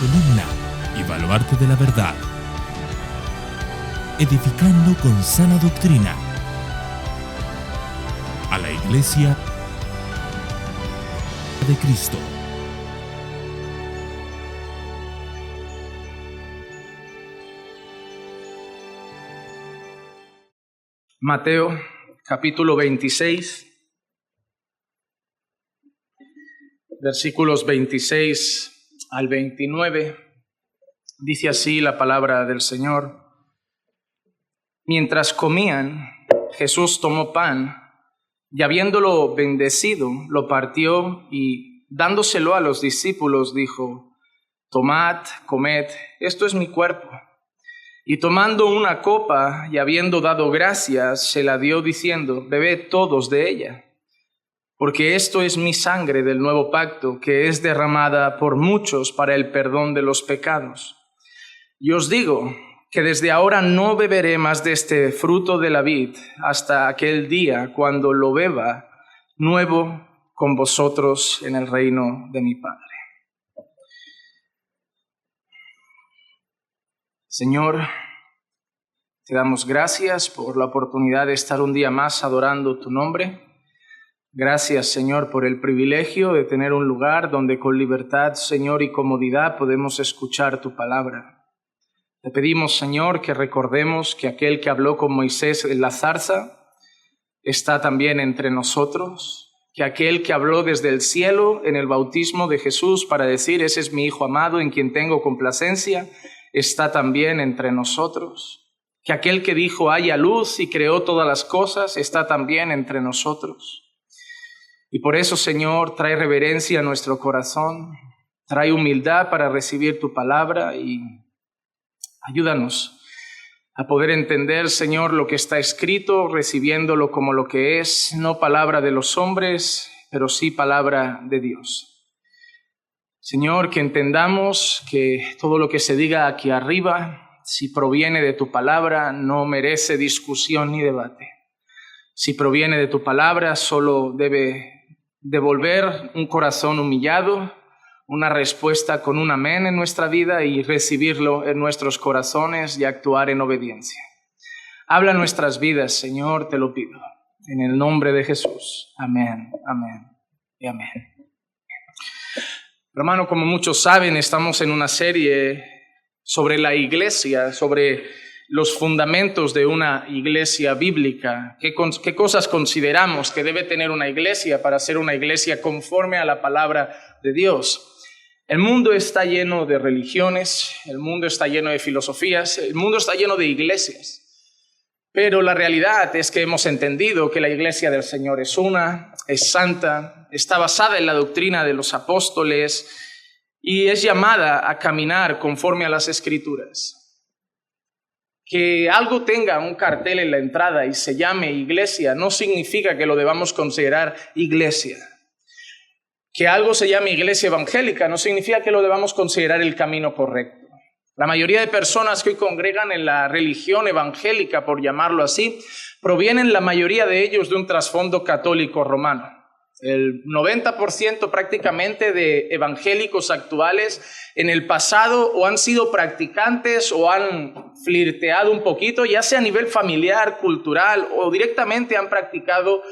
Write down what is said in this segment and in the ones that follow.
columna y baluarte de la verdad, edificando con sana doctrina a la Iglesia de Cristo. Mateo, capítulo 26, versículos 26 al 29, dice así la palabra del Señor. Mientras comían, Jesús tomó pan y habiéndolo bendecido, lo partió y dándoselo a los discípulos dijo: Tomad, comed, esto es mi cuerpo. Y tomando una copa y habiendo dado gracias, se la dio diciendo: Bebed todos de ella, porque esto es mi sangre del nuevo pacto, que es derramada por muchos para el perdón de los pecados. Y os digo que desde ahora no beberé más de este fruto de la vid hasta aquel día cuando lo beba nuevo con vosotros en el reino de mi Padre. Señor, te damos gracias por la oportunidad de estar un día más adorando tu nombre. Gracias, Señor, por el privilegio de tener un lugar donde con libertad, Señor, y comodidad podemos escuchar tu palabra. Te pedimos, Señor, que recordemos que aquel que habló con Moisés en la zarza está también entre nosotros, que aquel que habló desde el cielo en el bautismo de Jesús para decir: ese es mi Hijo amado en quien tengo complacencia, está también entre nosotros, que aquel que dijo haya luz y creó todas las cosas está también entre nosotros. Y por eso, Señor, trae reverencia a nuestro corazón, trae humildad para recibir tu palabra y ayúdanos a poder entender, Señor, lo que está escrito, recibiéndolo como lo que es, no palabra de los hombres, pero sí palabra de Dios. Señor, que entendamos que todo lo que se diga aquí arriba, si proviene de tu palabra, no merece discusión ni debate. Si proviene de tu palabra, solo debe devolver un corazón humillado, una respuesta con un amén en nuestra vida y recibirlo en nuestros corazones y actuar en obediencia. Habla nuestras vidas, Señor, te lo pido. En el nombre de Jesús. Amén, amén y amén. Hermano, como muchos saben, estamos en una serie sobre la iglesia, sobre los fundamentos de una iglesia bíblica. ¿Qué cosas consideramos que debe tener una iglesia para ser una iglesia conforme a la palabra de Dios? El mundo está lleno de religiones, el mundo está lleno de filosofías, el mundo está lleno de iglesias. Pero la realidad es que hemos entendido que la iglesia del Señor es una, es santa, está basada en la doctrina de los apóstoles y es llamada a caminar conforme a las Escrituras. Que algo tenga un cartel en la entrada y se llame iglesia no significa que lo debamos considerar iglesia. Que algo se llame iglesia evangélica no significa que lo debamos considerar el camino correcto. La mayoría de personas que hoy congregan en la religión evangélica, por llamarlo así, provienen la mayoría de ellos de un trasfondo católico romano. El 90% prácticamente de evangélicos actuales en el pasado o han sido practicantes o han flirteado un poquito, ya sea a nivel familiar, cultural o directamente han practicado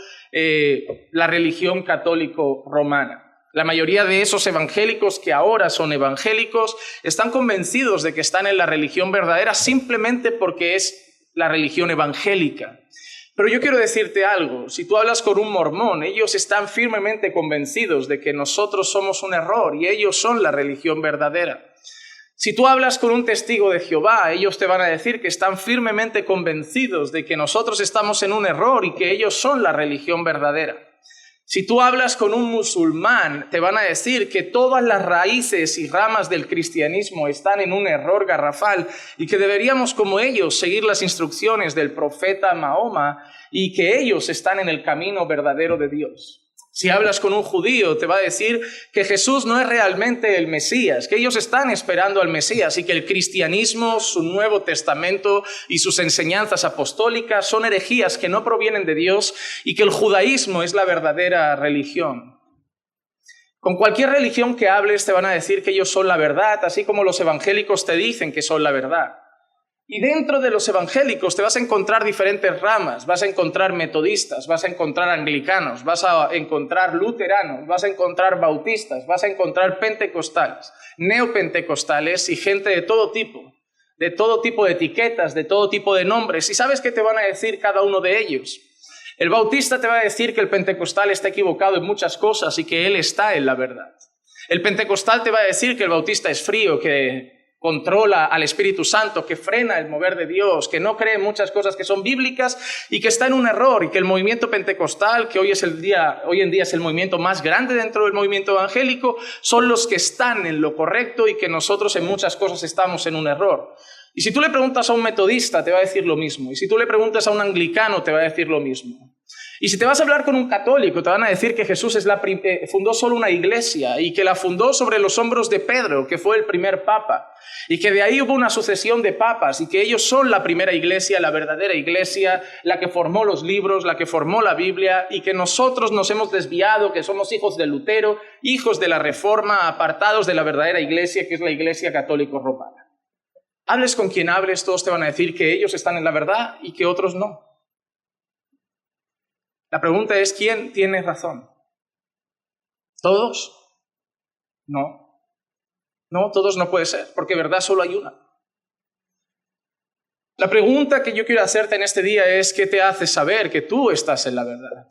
la religión católico romana. La mayoría de esos evangélicos que ahora son evangélicos están convencidos de que están en la religión verdadera simplemente porque es la religión evangélica. Pero yo quiero decirte algo, si tú hablas con un mormón, ellos están firmemente convencidos de que nosotros somos un error y ellos son la religión verdadera. Si tú hablas con un testigo de Jehová, ellos te van a decir que están firmemente convencidos de que nosotros estamos en un error y que ellos son la religión verdadera. Si tú hablas con un musulmán, te van a decir que todas las raíces y ramas del cristianismo están en un error garrafal y que deberíamos, como ellos, seguir las instrucciones del profeta Mahoma y que ellos están en el camino verdadero de Dios. Si hablas con un judío, te va a decir que Jesús no es realmente el Mesías, que ellos están esperando al Mesías y que el cristianismo, su Nuevo Testamento y sus enseñanzas apostólicas son herejías que no provienen de Dios y que el judaísmo es la verdadera religión. Con cualquier religión que hables te van a decir que ellos son la verdad, así como los evangélicos te dicen que son la verdad. Y dentro de los evangélicos te vas a encontrar diferentes ramas, vas a encontrar metodistas, vas a encontrar anglicanos, vas a encontrar luteranos, vas a encontrar bautistas, vas a encontrar pentecostales, neopentecostales y gente de todo tipo de etiquetas, de todo tipo de nombres. ¿Y sabes qué te van a decir cada uno de ellos? El bautista te va a decir que el pentecostal está equivocado en muchas cosas y que él está en la verdad. El pentecostal te va a decir que el bautista es frío, que controla al Espíritu Santo, que frena el mover de Dios, que no cree en muchas cosas que son bíblicas y que está en un error, y que el movimiento pentecostal, que hoy en día es el movimiento más grande dentro del movimiento evangélico, son los que están en lo correcto y que nosotros en muchas cosas estamos en un error. Y si tú le preguntas a un metodista, te va a decir lo mismo. Y si tú le preguntas a un anglicano, te va a decir lo mismo. Y si te vas a hablar con un católico, te van a decir que Jesús fundó solo una iglesia y que la fundó sobre los hombros de Pedro, que fue el primer papa, y que de ahí hubo una sucesión de papas y que ellos son la primera iglesia, la verdadera iglesia, la que formó los libros, la que formó la Biblia, y que nosotros nos hemos desviado, que somos hijos de Lutero, hijos de la Reforma, apartados de la verdadera iglesia, que es la iglesia católico romana. Hables con quien hables, todos te van a decir que ellos están en la verdad y que otros no. La pregunta es, ¿quién tiene razón? ¿Todos? No. No, todos no puede ser, porque verdad solo hay una. La pregunta que yo quiero hacerte en este día es, ¿qué te hace saber que tú estás en la verdad?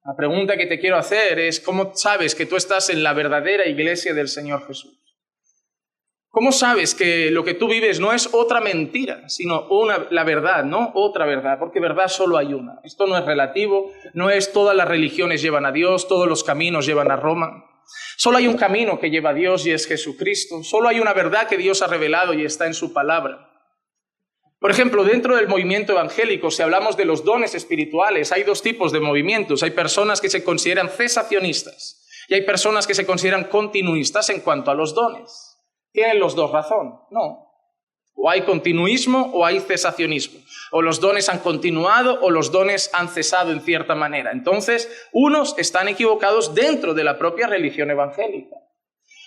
La pregunta que te quiero hacer es, ¿cómo sabes que tú estás en la verdadera iglesia del Señor Jesús? ¿Cómo sabes que lo que tú vives no es otra mentira, sino la verdad, no otra verdad? Porque verdad solo hay una. Esto no es relativo, no es todas las religiones llevan a Dios, todos los caminos llevan a Roma. Solo hay un camino que lleva a Dios y es Jesucristo. Solo hay una verdad que Dios ha revelado y está en su palabra. Por ejemplo, dentro del movimiento evangélico, si hablamos de los dones espirituales, hay dos tipos de movimientos. Hay personas que se consideran cesacionistas y hay personas que se consideran continuistas en cuanto a los dones. ¿Tienen los dos razón? No. O hay continuismo o hay cesacionismo. O los dones han continuado o los dones han cesado en cierta manera. Entonces, unos están equivocados dentro de la propia religión evangélica.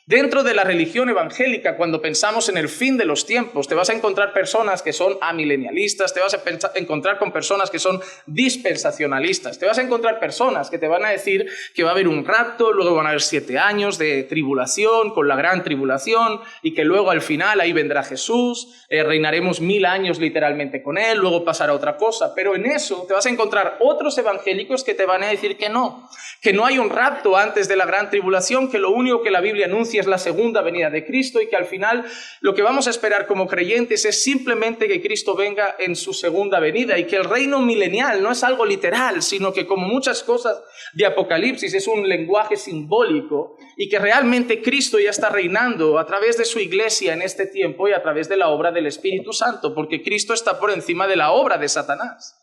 Dentro de la religión evangélica, cuando pensamos en el fin de los tiempos, te vas a encontrar personas que son amilenialistas, te vas a encontrar con personas que son dispensacionalistas, te vas a encontrar personas que te van a decir que va a haber un rapto, luego van a haber 7 años de tribulación, con la gran tribulación, y que luego al final ahí vendrá Jesús, reinaremos 1000 años literalmente con él, luego pasará otra cosa. Pero en eso te vas a encontrar otros evangélicos que te van a decir que no hay un rapto antes de la gran tribulación, que lo único que la Biblia anuncia es la segunda venida de Cristo y que al final lo que vamos a esperar como creyentes es simplemente que Cristo venga en su segunda venida y que el reino milenial no es algo literal, sino que como muchas cosas de Apocalipsis es un lenguaje simbólico y que realmente Cristo ya está reinando a través de su iglesia en este tiempo y a través de la obra del Espíritu Santo, porque Cristo está por encima de la obra de Satanás.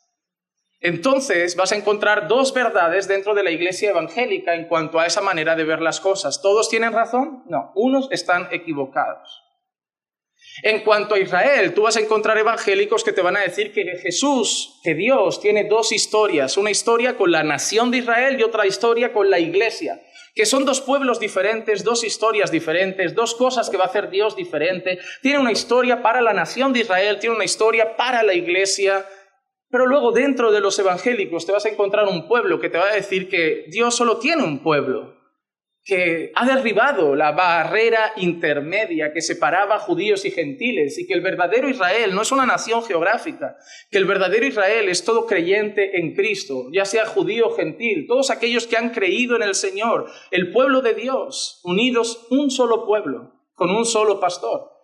Entonces vas a encontrar dos verdades dentro de la iglesia evangélica en cuanto a esa manera de ver las cosas. ¿Todos tienen razón? No, unos están equivocados. En cuanto a Israel, tú vas a encontrar evangélicos que te van a decir que Jesús, que Dios tiene dos historias, una historia con la nación de Israel y otra historia con la iglesia, que son dos pueblos diferentes, dos historias diferentes, dos cosas que va a hacer Dios diferente. Tiene una historia para la nación de Israel, tiene una historia para la iglesia. Pero luego dentro de los evangélicos te vas a encontrar un pueblo que te va a decir que Dios solo tiene un pueblo, que ha derribado la barrera intermedia que separaba judíos y gentiles y que el verdadero Israel no es una nación geográfica, que el verdadero Israel es todo creyente en Cristo, ya sea judío o gentil, todos aquellos que han creído en el Señor, el pueblo de Dios, unidos un solo pueblo, con un solo pastor.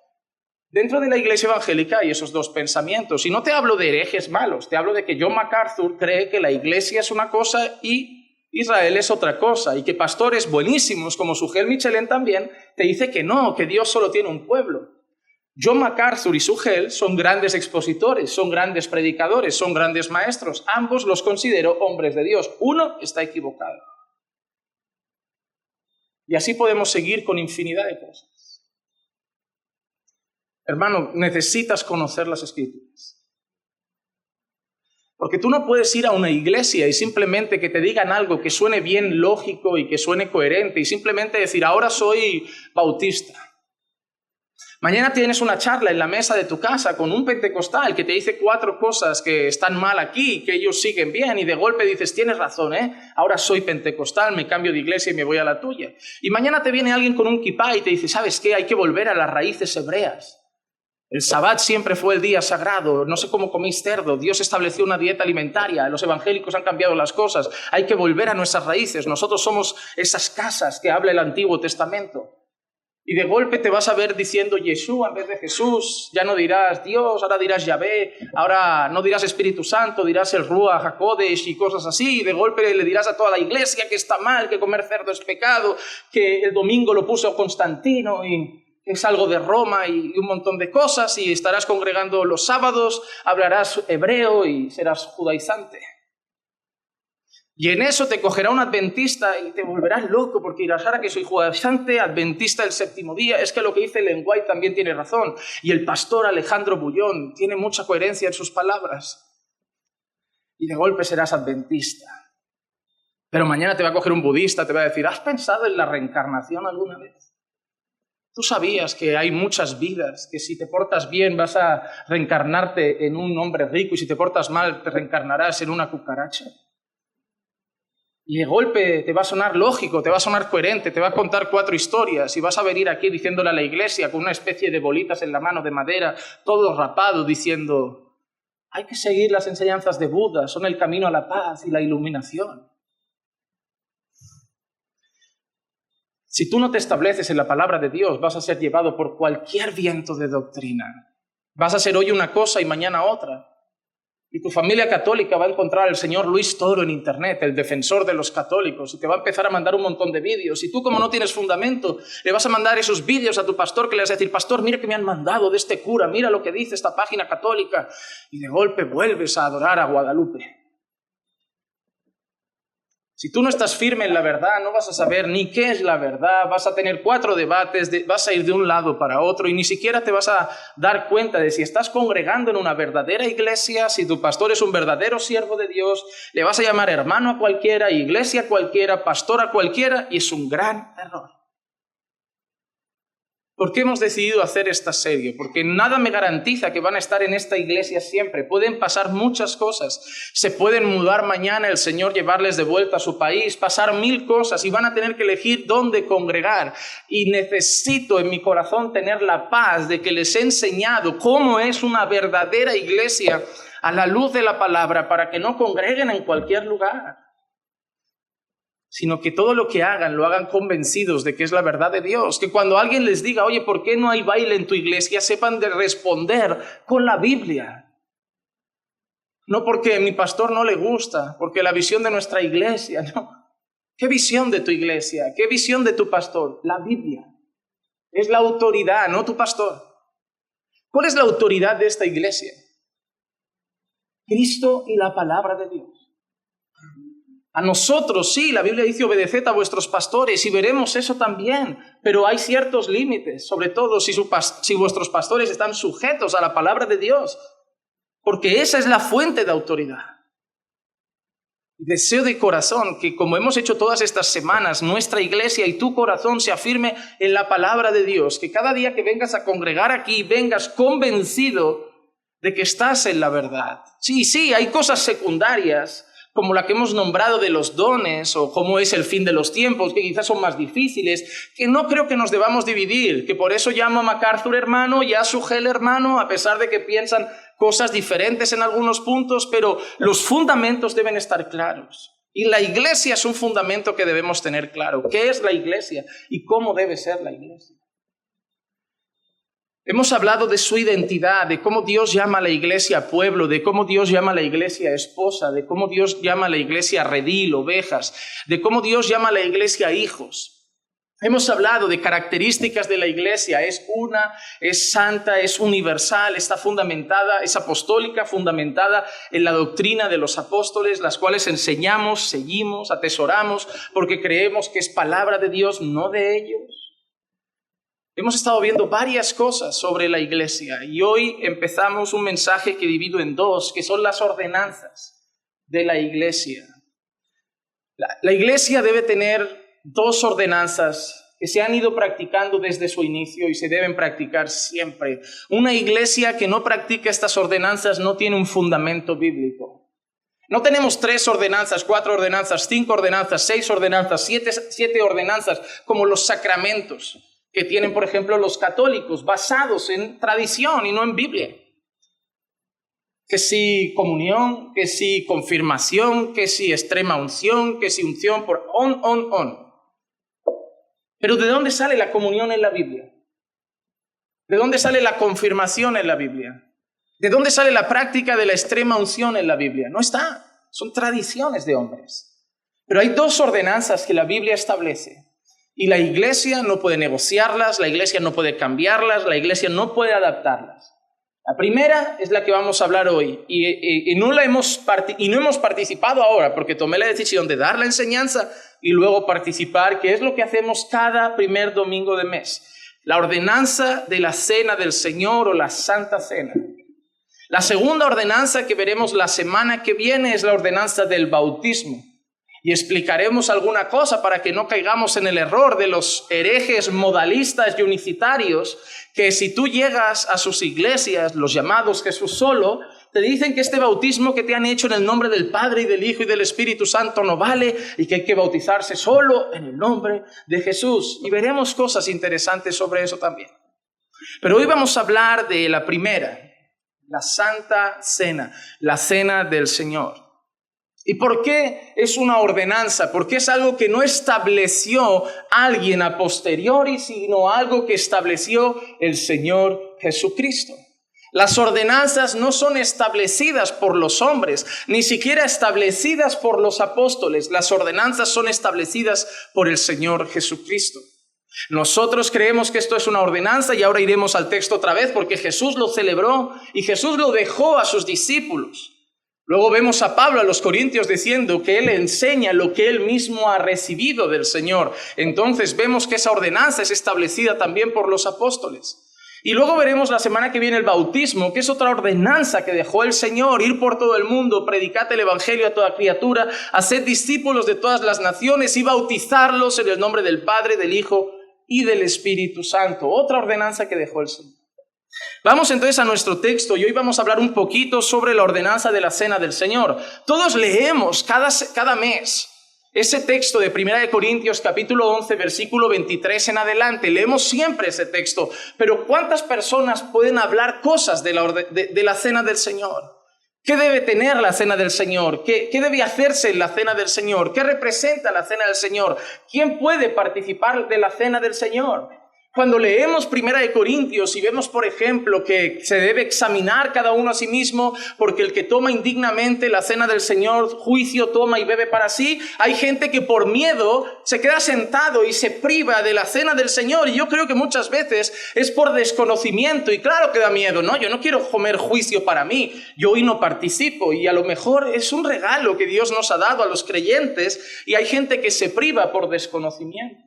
Dentro de la iglesia evangélica hay esos dos pensamientos. Y no te hablo de herejes malos, te hablo de que John MacArthur cree que la iglesia es una cosa y Israel es otra cosa. Y que pastores buenísimos como Sugel Michelén también te dice que no, que Dios solo tiene un pueblo. John MacArthur y Sugel son grandes expositores, son grandes predicadores, son grandes maestros. Ambos los considero hombres de Dios. Uno está equivocado. Y así podemos seguir con infinidad de cosas. Hermano, necesitas conocer las Escrituras. Porque tú no puedes ir a una iglesia y simplemente que te digan algo que suene bien lógico y que suene coherente y simplemente decir, ahora soy bautista. Mañana tienes una charla en la mesa de tu casa con un pentecostal que te dice 4 cosas que están mal aquí, que ellos siguen bien, y de golpe dices, tienes razón, ahora soy pentecostal, me cambio de iglesia y me voy a la tuya. Y mañana te viene alguien con un kipá y te dice, ¿sabes qué? Hay que volver a las raíces hebreas. El Sabbat siempre fue el día sagrado, no sé cómo coméis cerdo, Dios estableció una dieta alimentaria, los evangélicos han cambiado las cosas, hay que volver a nuestras raíces, nosotros somos esas casas que habla el Antiguo Testamento. Y de golpe te vas a ver diciendo Yeshua en vez de Jesús, ya no dirás Dios, ahora dirás Yahvé, ahora no dirás Espíritu Santo, dirás el Ruach HaKodesh y cosas así, y de golpe le dirás a toda la iglesia que está mal, que comer cerdo es pecado, que el domingo lo puso Constantino y es algo de Roma y un montón de cosas, y estarás congregando los sábados, hablarás hebreo y serás judaizante. Y en eso te cogerá un adventista y te volverás loco porque dirás, ahora que soy judaizante, adventista del séptimo día, es que lo que dice Ellen White también tiene razón. Y el pastor Alejandro Bullón tiene mucha coherencia en sus palabras. Y de golpe serás adventista. Pero mañana te va a coger un budista, te va a decir, ¿has pensado en la reencarnación alguna vez? ¿Tú sabías que hay muchas vidas, que si te portas bien vas a reencarnarte en un hombre rico y si te portas mal te reencarnarás en una cucaracha? Y de golpe te va a sonar lógico, te va a sonar coherente, te va a contar 4 historias y vas a venir aquí diciéndole a la iglesia con una especie de bolitas en la mano de madera, todo rapado, diciendo, hay que seguir las enseñanzas de Buda, son el camino a la paz y la iluminación. Si tú no te estableces en la palabra de Dios, vas a ser llevado por cualquier viento de doctrina. Vas a ser hoy una cosa y mañana otra. Y tu familia católica va a encontrar al señor Luis Toro en internet, el defensor de los católicos, y te va a empezar a mandar un montón de vídeos. Y tú, como no tienes fundamento, le vas a mandar esos vídeos a tu pastor que le vas a decir, pastor, mira que me han mandado de este cura, mira lo que dice esta página católica. Y de golpe vuelves a adorar a Guadalupe. Si tú no estás firme en la verdad, no vas a saber ni qué es la verdad, vas a tener 4 debates, vas a ir de un lado para otro y ni siquiera te vas a dar cuenta de si estás congregando en una verdadera iglesia, si tu pastor es un verdadero siervo de Dios, le vas a llamar hermano a cualquiera, iglesia a cualquiera, pastor a cualquiera, y es un gran error. ¿Por qué hemos decidido hacer esta serie? Porque nada me garantiza que van a estar en esta iglesia siempre. Pueden pasar muchas cosas. Se pueden mudar mañana, el Señor llevarles de vuelta a su país, pasar 1000 cosas y van a tener que elegir dónde congregar. Y necesito en mi corazón tener la paz de que les he enseñado cómo es una verdadera iglesia a la luz de la palabra para que no congreguen en cualquier lugar, sino que todo lo que hagan, lo hagan convencidos de que es la verdad de Dios. Que cuando alguien les diga, oye, ¿por qué no hay baile en tu iglesia?, sepan de responder con la Biblia. No porque a mi pastor no le gusta, porque la visión de nuestra iglesia, no. ¿Qué visión de tu iglesia? ¿Qué visión de tu pastor? La Biblia. Es la autoridad, no tu pastor. ¿Cuál es la autoridad de esta iglesia? Cristo y la palabra de Dios. A nosotros, sí, la Biblia dice obedeced a vuestros pastores y veremos eso también, pero hay ciertos límites, sobre todo si vuestros pastores están sujetos a la palabra de Dios, porque esa es la fuente de autoridad. Deseo de corazón que, como hemos hecho todas estas semanas, nuestra iglesia y tu corazón se afirme en la palabra de Dios, que cada día que vengas a congregar aquí vengas convencido de que estás en la verdad. Sí, hay cosas secundarias, como la que hemos nombrado de los dones, o cómo es el fin de los tiempos, que quizás son más difíciles, que no creo que nos debamos dividir, que por eso llamo a MacArthur hermano y a Sugel hermano, a pesar de que piensan cosas diferentes en algunos puntos, pero los fundamentos deben estar claros. Y la iglesia es un fundamento que debemos tener claro. ¿Qué es la iglesia y cómo debe ser la iglesia? Hemos hablado de su identidad, de cómo Dios llama a la iglesia pueblo, de cómo Dios llama a la iglesia esposa, de cómo Dios llama a la iglesia redil, ovejas, de cómo Dios llama a la iglesia hijos. Hemos hablado de características de la iglesia, es una, es santa, es universal, está fundamentada, es apostólica, fundamentada en la doctrina de los apóstoles, las cuales enseñamos, seguimos, atesoramos, porque creemos que es palabra de Dios, no de ellos. Hemos estado viendo varias cosas sobre la iglesia y hoy empezamos un mensaje que divido en 2, que son las ordenanzas. de la iglesia. La iglesia debe tener dos ordenanzas que se han ido practicando desde su inicio y se deben practicar siempre. Una iglesia que no practica estas ordenanzas no tiene un fundamento bíblico. No tenemos 3 ordenanzas, 4 ordenanzas, 5 ordenanzas, 6 ordenanzas, 7 ordenanzas como los sacramentos que tienen, por ejemplo, los católicos, basados en tradición y no en Biblia. Que si comunión, que si confirmación, que si extrema unción, que si unción por on. Pero ¿de dónde sale la comunión en la Biblia? ¿De dónde sale la confirmación en la Biblia? ¿De dónde sale la práctica de la extrema unción en la Biblia? No está. Son tradiciones de hombres. Pero hay 2 ordenanzas que la Biblia establece. Y la iglesia no puede negociarlas, la iglesia no puede cambiarlas, la iglesia no puede adaptarlas. La primera es la que vamos a hablar hoy. Y no hemos participado ahora porque tomé la decisión de dar la enseñanza y luego participar, que es lo que hacemos cada primer domingo de mes. La ordenanza de la Cena del Señor o la Santa Cena. La segunda ordenanza que veremos la semana que viene es la ordenanza del bautismo. Y explicaremos alguna cosa para que no caigamos en el error de los herejes modalistas y unicitarios, que si tú llegas a sus iglesias, los llamados Jesús solo, te dicen que este bautismo que te han hecho en el nombre del Padre y del Hijo y del Espíritu Santo no vale y que hay que bautizarse solo en el nombre de Jesús. Y veremos cosas interesantes sobre eso también. Pero hoy vamos a hablar de la primera, la Santa Cena, la Cena del Señor. ¿Y por qué es una ordenanza? Porque es algo que no estableció alguien a posteriori, sino algo que estableció el Señor Jesucristo. Las ordenanzas no son establecidas por los hombres, ni siquiera establecidas por los apóstoles. Las ordenanzas son establecidas por el Señor Jesucristo. Nosotros creemos que esto es una ordenanza y ahora iremos al texto otra vez porque Jesús lo celebró y Jesús lo dejó a sus discípulos. Luego vemos a Pablo a los Corintios diciendo que él enseña lo que él mismo ha recibido del Señor. Entonces vemos que esa ordenanza es establecida también por los apóstoles. Y luego veremos la semana que viene el bautismo, que es otra ordenanza que dejó el Señor, ir por todo el mundo, predicad el evangelio a toda criatura, haced discípulos de todas las naciones y bautizarlos en el nombre del Padre, del Hijo y del Espíritu Santo. Otra ordenanza que dejó el Señor. Vamos entonces a nuestro texto y hoy vamos a hablar un poquito sobre la ordenanza de la Cena del Señor. Todos leemos cada mes ese texto de 1 Corintios capítulo 11 versículo 23 en adelante. Leemos siempre ese texto, pero ¿cuántas personas pueden hablar cosas de la Cena del Señor? ¿Qué debe tener la Cena del Señor? ¿Qué debe hacerse en la Cena del Señor? ¿Qué representa la Cena del Señor? ¿Quién puede participar de la Cena del Señor? Cuando leemos 1 Corintios y vemos, por ejemplo, que se debe examinar cada uno a sí mismo, porque el que toma indignamente la Cena del Señor, juicio toma y bebe para sí, hay gente que por miedo se queda sentado y se priva de la Cena del Señor. Y yo creo que muchas veces es por desconocimiento, y claro que da miedo, ¿no? Yo no quiero comer juicio para mí, yo hoy no participo, y a lo mejor es un regalo que Dios nos ha dado a los creyentes, y hay gente que se priva por desconocimiento.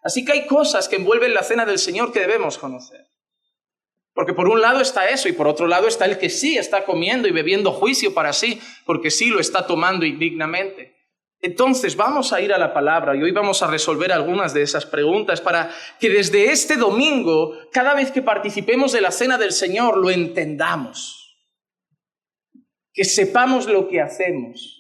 Así que hay cosas que envuelven la Cena del Señor que debemos conocer. Porque por un lado está eso y por otro lado está el que sí está comiendo y bebiendo juicio para sí, porque sí lo está tomando indignamente. Entonces vamos a ir a la palabra y hoy vamos a resolver algunas de esas preguntas para que desde este domingo, cada vez que participemos de la Cena del Señor, lo entendamos. Que sepamos lo que hacemos.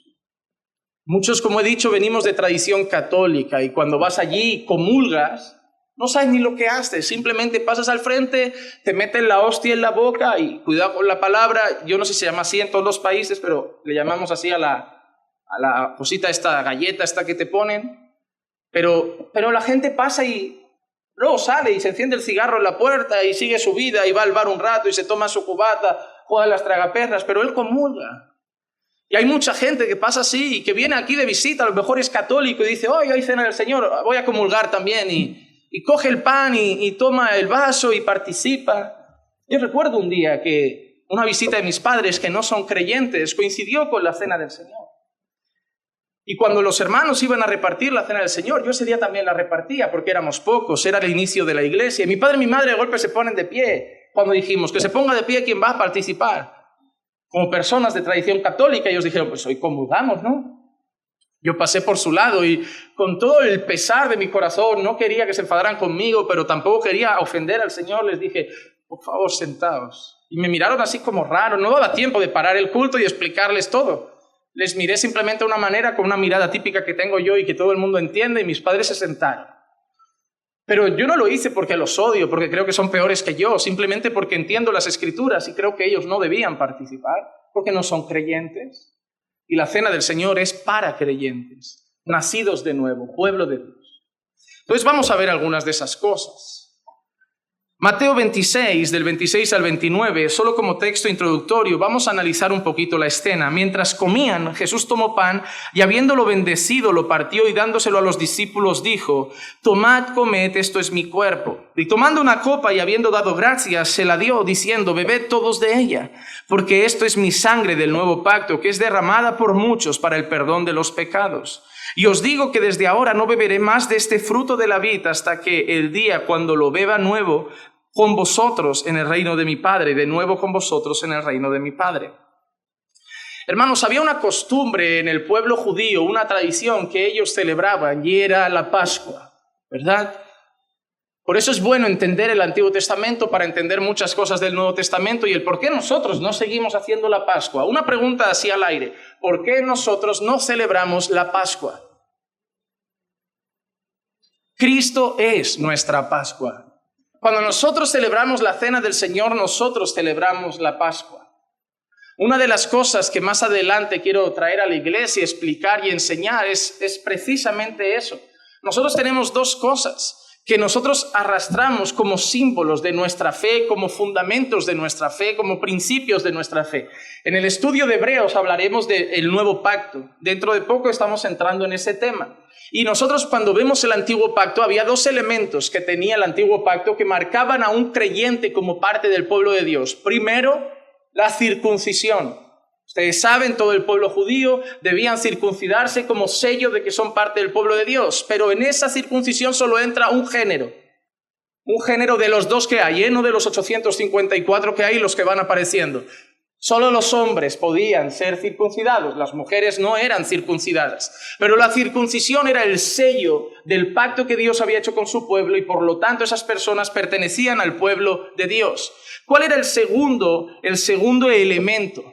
Muchos, como he dicho, venimos de tradición católica y cuando vas allí y comulgas, no sabes ni lo que haces, simplemente pasas al frente, te meten la hostia en la boca y cuidado con la palabra, yo no sé si se llama así en todos los países, pero le llamamos así a la cosita esta, galleta esta que te ponen, pero la gente pasa y luego sale y se enciende el cigarro en la puerta y sigue su vida y va al bar un rato y se toma su cubata, juega las tragaperras, pero él comulga. Y hay mucha gente que pasa así y que viene aquí de visita, a lo mejor es católico y dice, hoy hay Cena del Señor, voy a comulgar también y coge el pan y toma el vaso y participa. Yo recuerdo un día que una visita de mis padres que no son creyentes coincidió con la Cena del Señor. Y cuando los hermanos iban a repartir la Cena del Señor, yo ese día también la repartía porque éramos pocos, era el inicio de la iglesia. Y mi padre y mi madre de golpe se ponen de pie cuando dijimos que se ponga de pie quien va a participar. Como personas de tradición católica, ellos dijeron, pues hoy comulgamos, ¿no? Yo pasé por su lado y con todo el pesar de mi corazón, no quería que se enfadaran conmigo, pero tampoco quería ofender al Señor. Les dije, por favor, sentaos. Y me miraron así como raro. No daba tiempo de parar el culto y explicarles todo. Les miré simplemente de una manera, con una mirada típica que tengo yo y que todo el mundo entiende, y mis padres se sentaron. Pero yo no lo hice porque los odio, porque creo que son peores que yo, simplemente porque entiendo las Escrituras y creo que ellos no debían participar, porque no son creyentes. Y la cena del Señor es para creyentes, nacidos de nuevo, pueblo de Dios. Entonces vamos a ver algunas de esas cosas. Mateo 26, del 26 al 29, solo como texto introductorio, vamos a analizar un poquito la escena. Mientras comían, Jesús tomó pan y habiéndolo bendecido, lo partió y dándoselo a los discípulos dijo, tomad, comed, esto es mi cuerpo. Y tomando una copa y habiendo dado gracias, se la dio, diciendo, bebed todos de ella, porque esto es mi sangre del nuevo pacto, que es derramada por muchos para el perdón de los pecados. Y os digo que desde ahora no beberé más de este fruto de la vid hasta que el día cuando lo beba nuevo con vosotros en el reino de mi Padre, de nuevo con vosotros en el reino de mi Padre. Hermanos, había una costumbre en el pueblo judío, una tradición que ellos celebraban y era la Pascua, ¿verdad? Por eso es bueno entender el Antiguo Testamento para entender muchas cosas del Nuevo Testamento y el por qué nosotros no seguimos haciendo la Pascua. Una pregunta así al aire, ¿por qué nosotros no celebramos la Pascua? Cristo es nuestra Pascua. Cuando nosotros celebramos la cena del Señor, nosotros celebramos la Pascua. Una de las cosas que más adelante quiero traer a la iglesia, explicar y enseñar es precisamente eso. Nosotros tenemos dos cosas que nosotros arrastramos como símbolos de nuestra fe, como fundamentos de nuestra fe, como principios de nuestra fe. En el estudio de Hebreos hablaremos del nuevo pacto. Dentro de poco estamos entrando en ese tema. Y nosotros cuando vemos el antiguo pacto, había dos elementos que tenía el antiguo pacto que marcaban a un creyente como parte del pueblo de Dios. Primero, la circuncisión. Ustedes saben, todo el pueblo judío debían circuncidarse como sello de que son parte del pueblo de Dios. Pero en esa circuncisión solo entra un género de los dos que hay, no de los 854 que hay y los que van apareciendo. Solo los hombres podían ser circuncidados, las mujeres no eran circuncidadas. Pero la circuncisión era el sello del pacto que Dios había hecho con su pueblo y por lo tanto esas personas pertenecían al pueblo de Dios. ¿Cuál era el segundo elemento?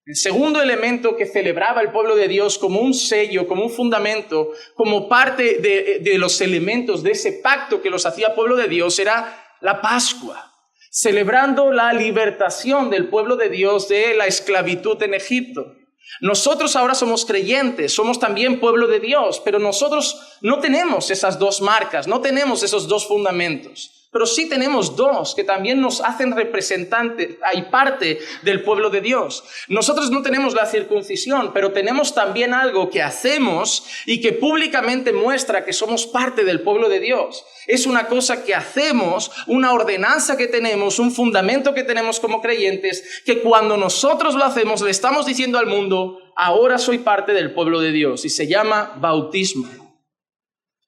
El segundo elemento que celebraba el pueblo de Dios como un sello, como un fundamento, como parte de los elementos de ese pacto que los hacía pueblo de Dios era la Pascua. Celebrando la libertación del pueblo de Dios de la esclavitud en Egipto. Nosotros ahora somos creyentes, somos también pueblo de Dios, pero nosotros no tenemos esas dos marcas, no tenemos esos dos fundamentos. Pero sí tenemos dos que también nos hacen representantes, hay parte del pueblo de Dios. Nosotros no tenemos la circuncisión, pero tenemos también algo que hacemos y que públicamente muestra que somos parte del pueblo de Dios. Es una cosa que hacemos, una ordenanza que tenemos, un fundamento que tenemos como creyentes, que cuando nosotros lo hacemos le estamos diciendo al mundo, ahora soy parte del pueblo de Dios, y se llama bautismo.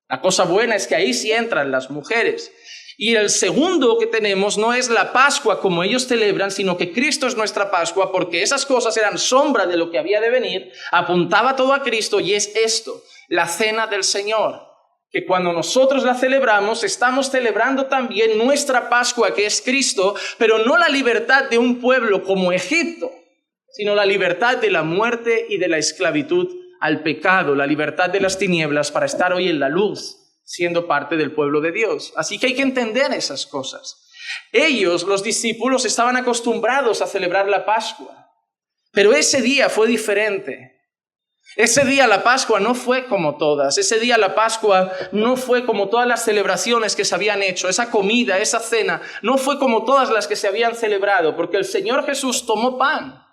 La cosa buena es que ahí sí entran las mujeres. Y el segundo que tenemos no es la Pascua como ellos celebran, sino que Cristo es nuestra Pascua, porque esas cosas eran sombra de lo que había de venir, apuntaba todo a Cristo, y es esto, la cena del Señor, que cuando nosotros la celebramos, estamos celebrando también nuestra Pascua, que es Cristo, pero no la libertad de un pueblo como Egipto, sino la libertad de la muerte y de la esclavitud al pecado, la libertad de las tinieblas para estar hoy en la luz, siendo parte del pueblo de Dios. Así que hay que entender esas cosas. Ellos, los discípulos, estaban acostumbrados a celebrar la Pascua, pero ese día fue diferente. Ese día la Pascua no fue como todas. Ese día la Pascua no fue como todas las celebraciones que se habían hecho. Esa comida, esa cena, no fue como todas las que se habían celebrado, porque el Señor Jesús tomó pan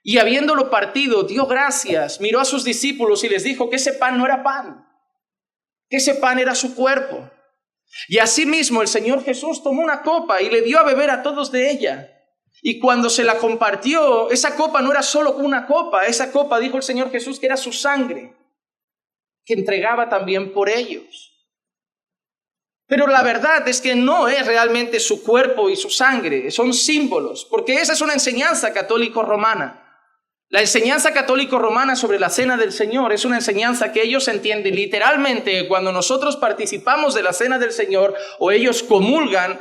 y habiéndolo partido, dio gracias, miró a sus discípulos y les dijo que ese pan no era pan, que ese pan era su cuerpo. Y asimismo el Señor Jesús tomó una copa y le dio a beber a todos de ella. Y cuando se la compartió, esa copa no era solo una copa, esa copa, dijo el Señor Jesús, que era su sangre, que entregaba también por ellos. Pero la verdad es que no es realmente su cuerpo y su sangre, son símbolos, porque esa es una enseñanza católico-romana. La enseñanza católico-romana sobre la Cena del Señor es una enseñanza que ellos entienden literalmente. Cuando nosotros participamos de la Cena del Señor o ellos comulgan,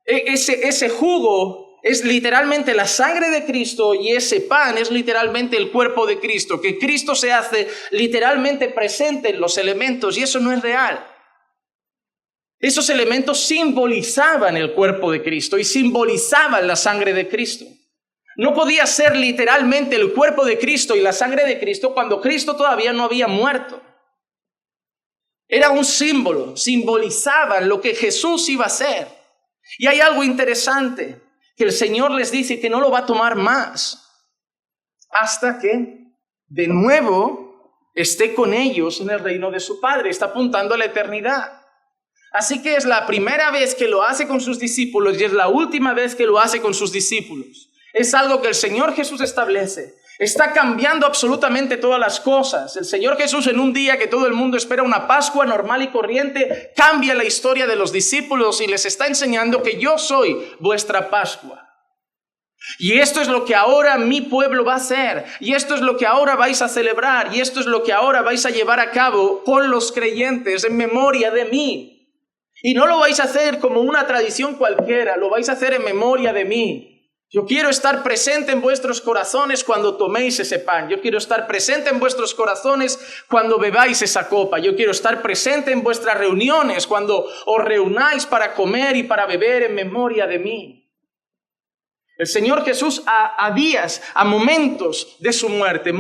ese jugo es literalmente la sangre de Cristo y ese pan es literalmente el cuerpo de Cristo, que Cristo se hace literalmente presente en los elementos y eso no es real. Esos elementos simbolizaban el cuerpo de Cristo y simbolizaban la sangre de Cristo. No podía ser literalmente el cuerpo de Cristo y la sangre de Cristo cuando Cristo todavía no había muerto. Era un símbolo, simbolizaban lo que Jesús iba a hacer. Y hay algo interesante, que el Señor les dice que no lo va a tomar más hasta que de nuevo esté con ellos en el reino de su Padre. Está apuntando a la eternidad. Así que es la primera vez que lo hace con sus discípulos y es la última vez que lo hace con sus discípulos. Es algo que el Señor Jesús establece. Está cambiando absolutamente todas las cosas. El Señor Jesús, en un día que todo el mundo espera una Pascua normal y corriente, cambia la historia de los discípulos y les está enseñando que yo soy vuestra Pascua. Y esto es lo que ahora mi pueblo va a hacer. Y esto es lo que ahora vais a celebrar. Y esto es lo que ahora vais a llevar a cabo con los creyentes en memoria de mí. Y no lo vais a hacer como una tradición cualquiera, lo vais a hacer en memoria de mí. Yo quiero estar presente en vuestros corazones cuando toméis ese pan. Yo quiero estar presente en vuestros corazones cuando bebáis esa copa. Yo quiero estar presente en vuestras reuniones cuando os reunáis para comer y para beber en memoria de mí. El Señor Jesús a días, a momentos de su muerte,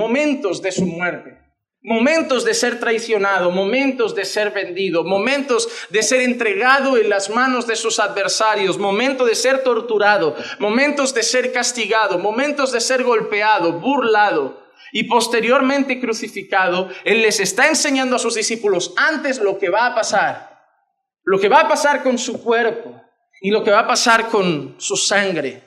momentos de ser traicionado, momentos de ser vendido, momentos de ser entregado en las manos de sus adversarios, momentos de ser torturado, momentos de ser castigado, momentos de ser golpeado, burlado y posteriormente crucificado. Él les está enseñando a sus discípulos antes lo que va a pasar con su cuerpo y lo que va a pasar con su sangre.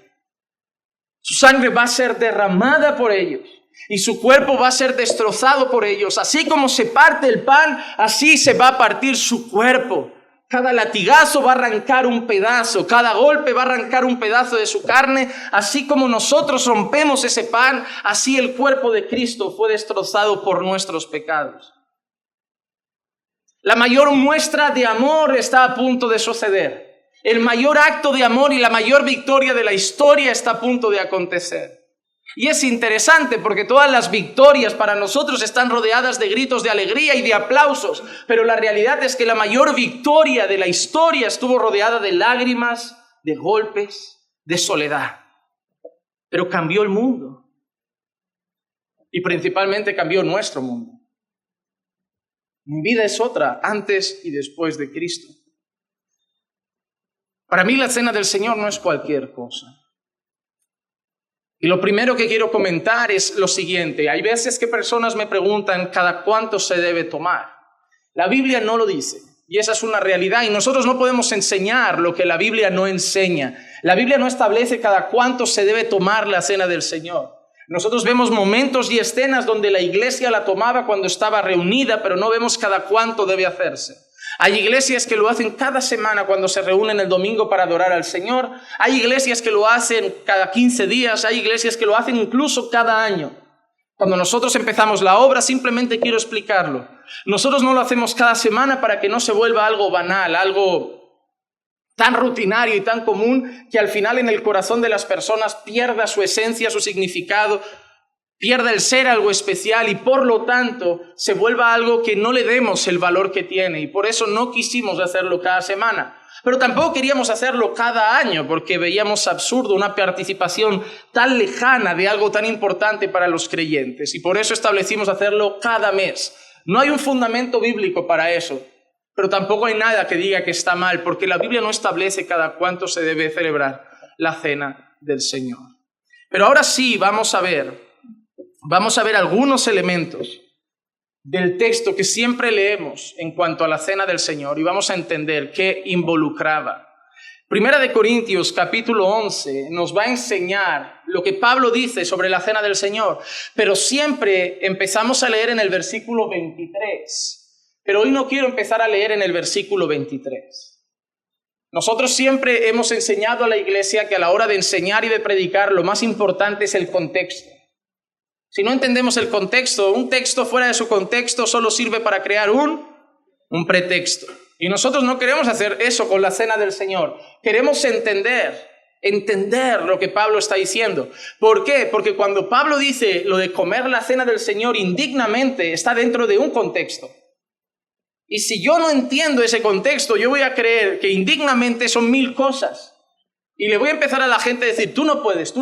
Su sangre va a ser derramada por ellos. Y su cuerpo va a ser destrozado por ellos. Así como se parte el pan, así se va a partir su cuerpo. Cada latigazo va a arrancar un pedazo, cada golpe va a arrancar un pedazo de su carne. Así como nosotros rompemos ese pan, así el cuerpo de Cristo fue destrozado por nuestros pecados. La mayor muestra de amor está a punto de suceder. El mayor acto de amor y la mayor victoria de la historia está a punto de acontecer. Y es interesante porque todas las victorias para nosotros están rodeadas de gritos de alegría y de aplausos, pero la realidad es que la mayor victoria de la historia estuvo rodeada de lágrimas, de golpes, de soledad. Pero cambió el mundo y principalmente cambió nuestro mundo. Mi vida es otra antes y después de Cristo. Para mí la Cena del Señor no es cualquier cosa. Y lo primero que quiero comentar es lo siguiente. Hay veces que personas me preguntan cada cuánto se debe tomar. La Biblia no lo dice. Y esa es una realidad. Y nosotros no podemos enseñar lo que la Biblia no enseña. La Biblia no establece cada cuánto se debe tomar la Cena del Señor. Nosotros vemos momentos y escenas donde la iglesia la tomaba cuando estaba reunida, pero no vemos cada cuánto debe hacerse. Hay iglesias que lo hacen cada semana cuando se reúnen el domingo para adorar al Señor. Hay iglesias que lo hacen cada 15 días. Hay iglesias que lo hacen incluso cada año. Cuando nosotros empezamos la obra, simplemente quiero explicarlo. Nosotros no lo hacemos cada semana para que no se vuelva algo banal, algo tan rutinario y tan común que al final en el corazón de las personas pierda su esencia, su significado, pierda el ser algo especial y por lo tanto se vuelva algo que no le demos el valor que tiene. Y por eso no quisimos hacerlo cada semana. Pero tampoco queríamos hacerlo cada año porque veíamos absurdo una participación tan lejana de algo tan importante para los creyentes. Y por eso establecimos hacerlo cada mes. No hay un fundamento bíblico para eso. Pero tampoco hay nada que diga que está mal porque la Biblia no establece cada cuánto se debe celebrar la Cena del Señor. Pero ahora sí vamos a ver algunos elementos del texto que siempre leemos en cuanto a la Cena del Señor y vamos a entender qué involucraba. Primera de Corintios, capítulo 11, nos va a enseñar lo que Pablo dice sobre la Cena del Señor, pero siempre empezamos a leer en el versículo 23. Pero hoy no quiero empezar a leer en el versículo 23. Nosotros siempre hemos enseñado a la iglesia que a la hora de enseñar y de predicar lo más importante es el contexto. Si no entendemos el contexto, un texto fuera de su contexto solo sirve para crear un pretexto. Y nosotros no queremos hacer eso con la cena del Señor. Queremos entender lo que Pablo está diciendo. ¿Por qué? Porque cuando Pablo dice lo de comer la cena del Señor indignamente, está dentro de un contexto. Y si yo no entiendo ese contexto, yo voy a creer que indignamente son 1000 cosas. Y le voy a empezar a la gente a decir, tú no puedes,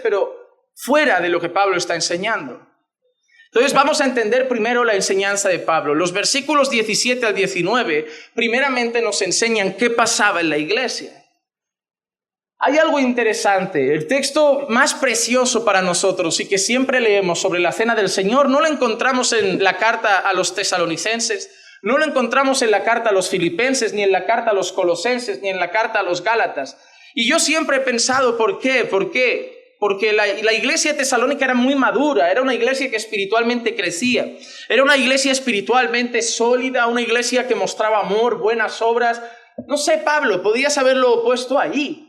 pero fuera de lo que Pablo está enseñando. Entonces vamos a entender primero la enseñanza de Pablo. Los versículos 17 al 19 primeramente nos enseñan qué pasaba en la iglesia. Hay algo interesante. El texto más precioso para nosotros y que siempre leemos sobre la cena del Señor no lo encontramos en la carta a los tesalonicenses, no lo encontramos en la carta a los filipenses, ni en la carta a los colosenses, ni en la carta a los gálatas. Y yo siempre he pensado, ¿por qué? Porque la iglesia de Tesalónica era muy madura, era una iglesia que espiritualmente crecía, era una iglesia espiritualmente sólida, una iglesia que mostraba amor, buenas obras. No sé, Pablo, podías haberlo puesto ahí.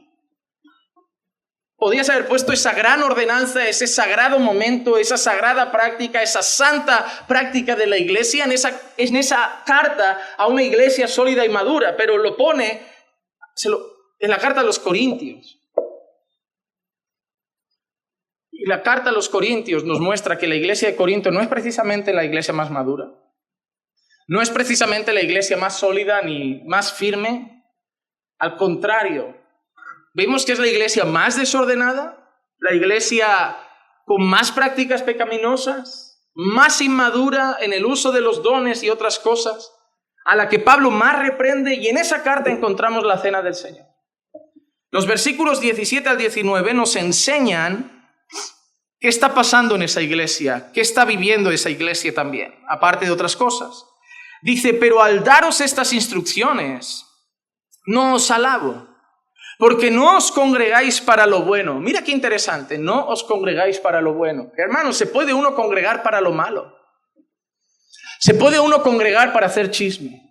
Podías haber puesto esa gran ordenanza, ese sagrado momento, esa sagrada práctica, esa santa práctica de la iglesia en esa carta a una iglesia sólida y madura, pero lo pone en la carta a los Corintios. Y la carta a los Corintios nos muestra que la iglesia de Corinto no es precisamente la iglesia más madura, no es precisamente la iglesia más sólida ni más firme. Al contrario, vemos que es la iglesia más desordenada, la iglesia con más prácticas pecaminosas, más inmadura en el uso de los dones y otras cosas, a la que Pablo más reprende, y en esa carta encontramos la cena del Señor. Los versículos 17 al 19 nos enseñan qué está pasando en esa iglesia, qué está viviendo esa iglesia también, aparte de otras cosas. Dice, pero al daros estas instrucciones, no os alabo, porque no os congregáis para lo bueno. Mira qué interesante, no os congregáis para lo bueno. Hermanos, ¿se puede uno congregar para lo malo? ¿Se puede uno congregar para hacer chisme?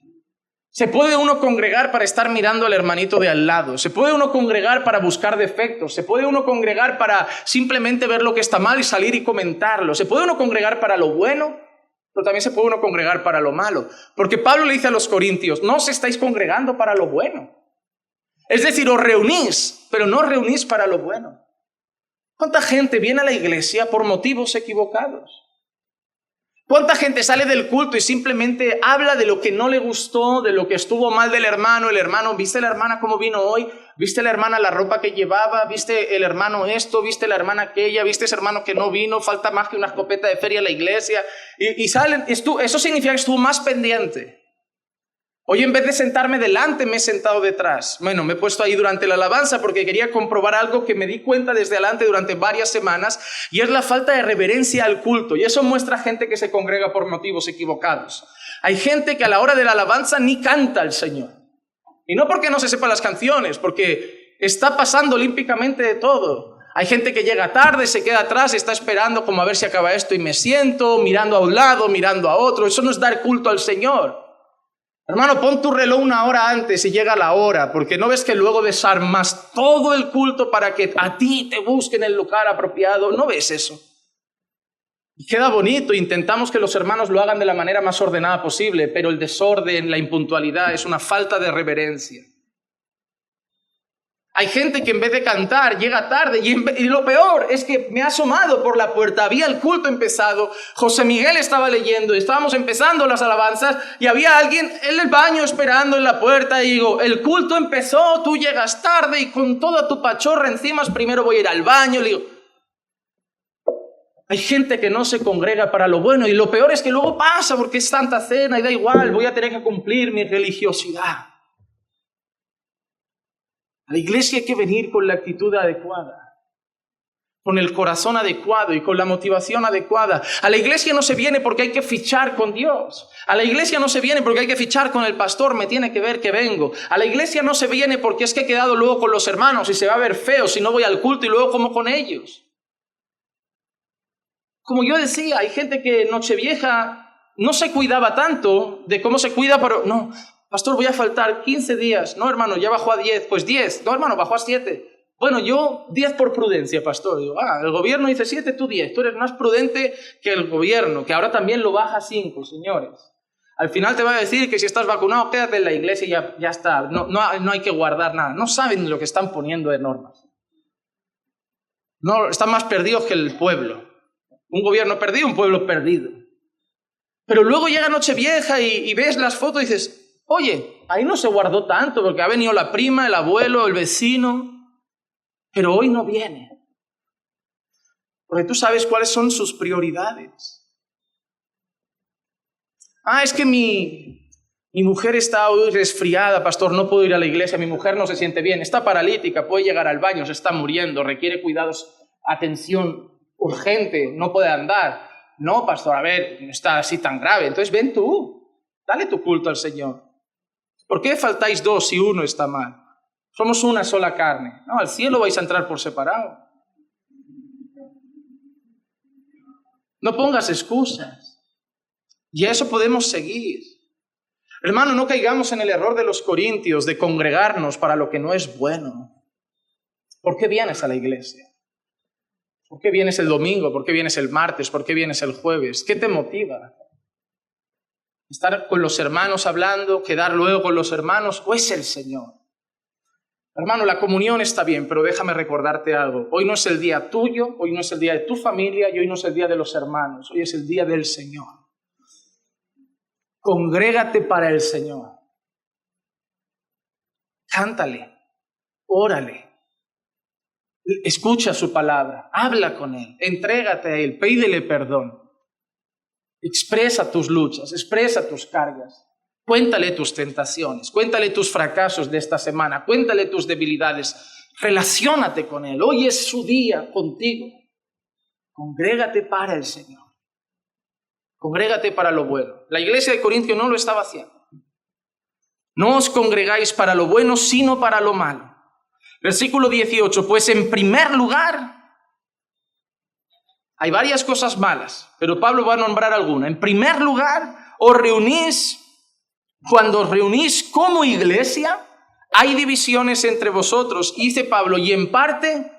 ¿Se puede uno congregar para estar mirando al hermanito de al lado? ¿Se puede uno congregar para buscar defectos? ¿Se puede uno congregar para simplemente ver lo que está mal y salir y comentarlo? ¿Se puede uno congregar para lo bueno? Pero también se puede uno congregar para lo malo. Porque Pablo le dice a los corintios, no os estáis congregando para lo bueno. Es decir, os reunís, pero no os reunís para lo bueno. ¿Cuánta gente viene a la iglesia por motivos equivocados? ¿Cuánta gente sale del culto y simplemente habla de lo que no le gustó, de lo que estuvo mal del hermano? El hermano, ¿viste la hermana cómo vino hoy? ¿Viste la hermana la ropa que llevaba? ¿Viste el hermano esto? ¿Viste la hermana aquella? ¿Viste ese hermano que no vino? Falta más que una escopeta de feria a la iglesia. Y salen, eso significa que estuvo más pendiente. Hoy en vez de sentarme delante me he sentado detrás. Bueno, me he puesto ahí durante la alabanza porque quería comprobar algo que me di cuenta desde adelante durante varias semanas, y es la falta de reverencia al culto. Y eso muestra gente que se congrega por motivos equivocados. Hay gente que a la hora de la alabanza ni canta al Señor. Y no porque no se sepan las canciones, porque está pasando olímpicamente de todo. Hay gente que llega tarde, se queda atrás, está esperando como a ver si acaba esto y me siento, mirando a un lado, mirando a otro. Eso no es dar culto al Señor. Hermano, pon tu reloj 1 hora antes y llega la hora, porque no ves que luego desarmas todo el culto para que a ti te busquen el lugar apropiado. ¿No ves eso? Y queda bonito, intentamos que los hermanos lo hagan de la manera más ordenada posible, pero el desorden, la impuntualidad es una falta de reverencia. Hay gente que en vez de cantar llega tarde y lo peor es que me ha asomado por la puerta. Había el culto empezado, José Miguel estaba leyendo, estábamos empezando las alabanzas y había alguien en el baño esperando en la puerta y digo, el culto empezó, tú llegas tarde y con toda tu pachorra encima, primero voy a ir al baño. Le digo, hay gente que no se congrega para lo bueno y lo peor es que luego pasa porque es Santa Cena y da igual, voy a tener que cumplir mi religiosidad. A la iglesia hay que venir con la actitud adecuada, con el corazón adecuado y con la motivación adecuada. A la iglesia no se viene porque hay que fichar con Dios. A la iglesia no se viene porque hay que fichar con el pastor, me tiene que ver que vengo. A la iglesia no se viene porque es que he quedado luego con los hermanos y se va a ver feo si no voy al culto y luego como con ellos. Como yo decía, hay gente que en Nochevieja no se cuidaba tanto de cómo se cuida, pero no. Pastor, voy a faltar 15 días. No, hermano, ya bajó a 10. Pues 10. No, hermano, bajó a 7. Bueno, yo 10 por prudencia, pastor. Digo, el gobierno dice 7, tú 10. Tú eres más prudente que el gobierno, que ahora también lo baja a 5, señores. Al final te va a decir que si estás vacunado, quédate en la iglesia y ya está. No hay que guardar nada. No saben lo que están poniendo de normas. No, están más perdidos que el pueblo. Un gobierno perdido, un pueblo perdido. Pero luego llega Nochevieja y ves las fotos y dices, oye, ahí no se guardó tanto porque ha venido la prima, el abuelo, el vecino, pero hoy no viene. Porque tú sabes cuáles son sus prioridades. Es que mi mujer está hoy resfriada, pastor, no puedo ir a la iglesia, mi mujer no se siente bien, está paralítica, puede llegar al baño, se está muriendo, requiere cuidados, atención urgente, no puede andar. No, pastor, a ver, no está así tan grave. Entonces ven tú, dale tu culto al Señor. ¿Por qué faltáis 2 si uno está mal? Somos una sola carne. No, al cielo vais a entrar por separado. No pongas excusas. Y a eso podemos seguir. Hermano, no caigamos en el error de los corintios de congregarnos para lo que no es bueno. ¿Por qué vienes a la iglesia? ¿Por qué vienes el domingo? ¿Por qué vienes el martes? ¿Por qué vienes el jueves? ¿Qué te motiva? ¿Estar con los hermanos hablando? ¿Quedar luego con los hermanos? ¿O es el Señor? Hermano, la comunión está bien, pero déjame recordarte algo. Hoy no es el día tuyo, hoy no es el día de tu familia y hoy no es el día de los hermanos. Hoy es el día del Señor. Congrégate para el Señor. Cántale, órale. Escucha su palabra, habla con Él, entrégate a Él, pídele perdón. Expresa tus luchas, expresa tus cargas. Cuéntale tus tentaciones, cuéntale tus fracasos de esta semana, cuéntale tus debilidades. Relaciónate con Él. Hoy es su día contigo. Congrégate para el Señor. Congrégate para lo bueno. La iglesia de Corintio no lo estaba haciendo. No os congregáis para lo bueno, sino para lo malo. Versículo 18, pues en primer lugar, hay varias cosas malas, pero Pablo va a nombrar alguna. En primer lugar, cuando os reunís como iglesia, hay divisiones entre vosotros, dice Pablo, y en parte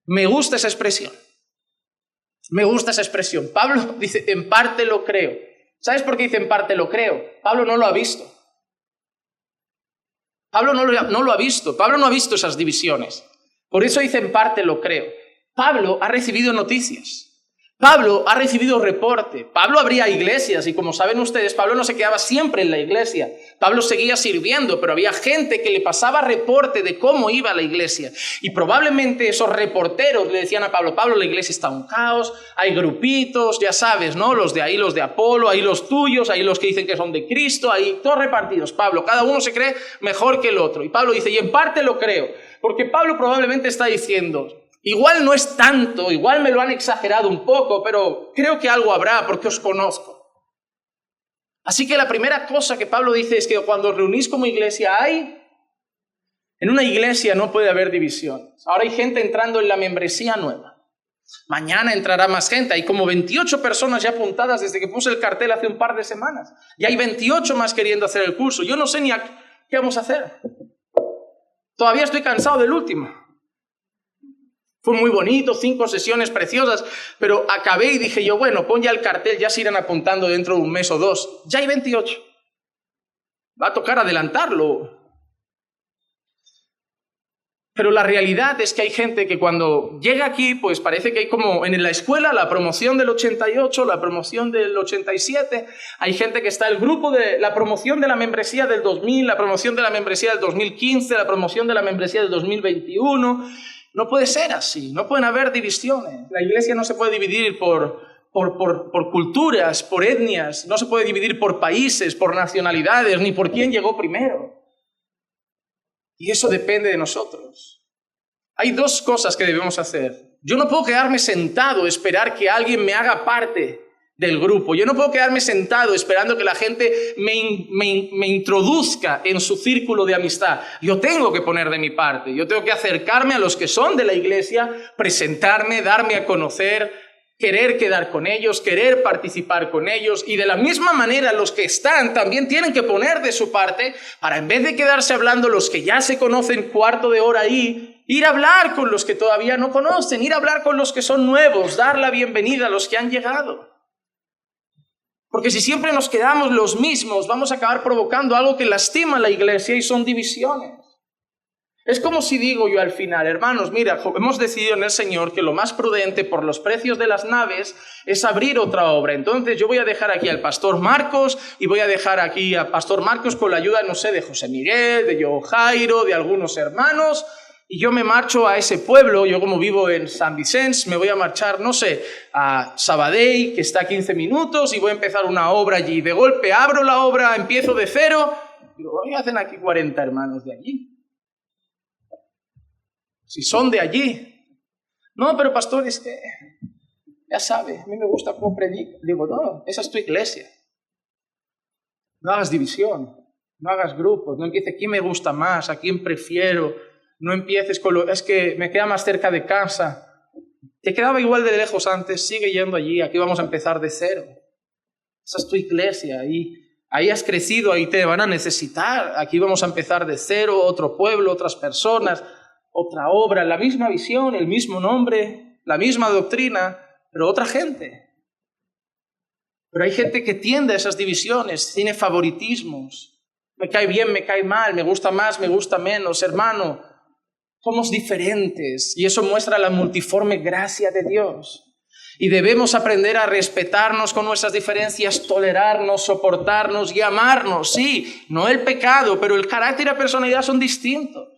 me gusta esa expresión. Me gusta esa expresión. Pablo dice, en parte lo creo. ¿Sabes por qué dice en parte lo creo? Pablo no lo ha visto. Pablo no lo ha visto. Pablo no ha visto esas divisiones. Por eso dice en parte lo creo. Pablo ha recibido noticias. Pablo ha recibido reporte. Pablo abría iglesias y como saben ustedes, Pablo no se quedaba siempre en la iglesia. Pablo seguía sirviendo, pero había gente que le pasaba reporte de cómo iba la iglesia. Y probablemente esos reporteros le decían a Pablo, Pablo, la iglesia está un caos, hay grupitos, ya sabes, ¿no? Los de ahí, los de Apolo, ahí los tuyos, ahí los que dicen que son de Cristo, ahí todos repartidos. Pablo, cada uno se cree mejor que el otro. Y Pablo dice, y en parte lo creo, porque Pablo probablemente está diciendo, igual no es tanto, igual me lo han exagerado un poco, pero creo que algo habrá porque os conozco. Así que la primera cosa que Pablo dice es que cuando os reunís como iglesia en una iglesia no puede haber divisiones. Ahora hay gente entrando en la membresía nueva. Mañana entrará más gente. Hay como 28 personas ya apuntadas desde que puse el cartel hace un par de semanas. Y hay 28 más queriendo hacer el curso. Yo no sé ni qué vamos a hacer. Todavía estoy cansado del último. Fue muy bonito, 5 sesiones preciosas, pero acabé y dije yo, bueno, pon ya el cartel, ya se irán apuntando dentro de un mes o 2. Ya hay 28. Va a tocar adelantarlo. Pero la realidad es que hay gente que cuando llega aquí, pues parece que hay como en la escuela la promoción del 88, la promoción del 87, hay gente que está el grupo de la promoción de la membresía del 2000, la promoción de la membresía del 2015, la promoción de la membresía del 2021... No puede ser así, no pueden haber divisiones. La iglesia no se puede dividir por culturas, por etnias, no se puede dividir por países, por nacionalidades, ni por quién llegó primero. Y eso depende de nosotros. Hay 2 cosas que debemos hacer. Yo no puedo quedarme sentado, esperar que alguien me haga parte del grupo. Yo no puedo quedarme sentado esperando que la gente me introduzca en su círculo de amistad. Yo tengo que poner de mi parte. Yo tengo que acercarme a los que son de la iglesia, presentarme, darme a conocer, querer quedar con ellos, querer participar con ellos, y de la misma manera los que están también tienen que poner de su parte para, en vez de quedarse hablando los que ya se conocen cuarto de hora ahí, ir a hablar con los que todavía no conocen, ir a hablar con los que son nuevos, dar la bienvenida a los que han llegado. Porque si siempre nos quedamos los mismos, vamos a acabar provocando algo que lastima a la iglesia y son divisiones. Es como si digo yo al final, hermanos, mira, hemos decidido en el Señor que lo más prudente por los precios de las naves es abrir otra obra. Entonces yo voy a dejar aquí al pastor Marcos y voy a dejar aquí a pastor Marcos con la ayuda, no sé, de José Miguel, de yo Jairo, de algunos hermanos, y yo me marcho a ese pueblo. Yo, como vivo en San Vicente, me voy a marchar, no sé, a Sabadell, que está a 15 minutos, y voy a empezar una obra allí. De golpe abro la obra, empiezo de cero, y digo, ¿qué hacen aquí 40 hermanos de allí? Si son de allí. No, pero pastor, es que, ya sabe, a mí me gusta cómo predica. Digo, no, esa es tu iglesia. No hagas división, no hagas grupos, no empieces, ¿quién me gusta más? ¿A quién prefiero? No empieces con es que me queda más cerca de casa. Te quedaba igual de lejos antes, sigue yendo allí, aquí vamos a empezar de cero. Esa es tu iglesia, ahí has crecido, ahí te van a necesitar. Aquí vamos a empezar de cero, otro pueblo, otras personas, otra obra, la misma visión, el mismo nombre, la misma doctrina, pero otra gente. Pero hay gente que tiende a esas divisiones, tiene favoritismos. Me cae bien, me cae mal, me gusta más, me gusta menos. Hermano, somos diferentes y eso muestra la multiforme gracia de Dios. Y debemos aprender a respetarnos con nuestras diferencias, tolerarnos, soportarnos y amarnos. Sí, no el pecado, pero el carácter y la personalidad son distintos.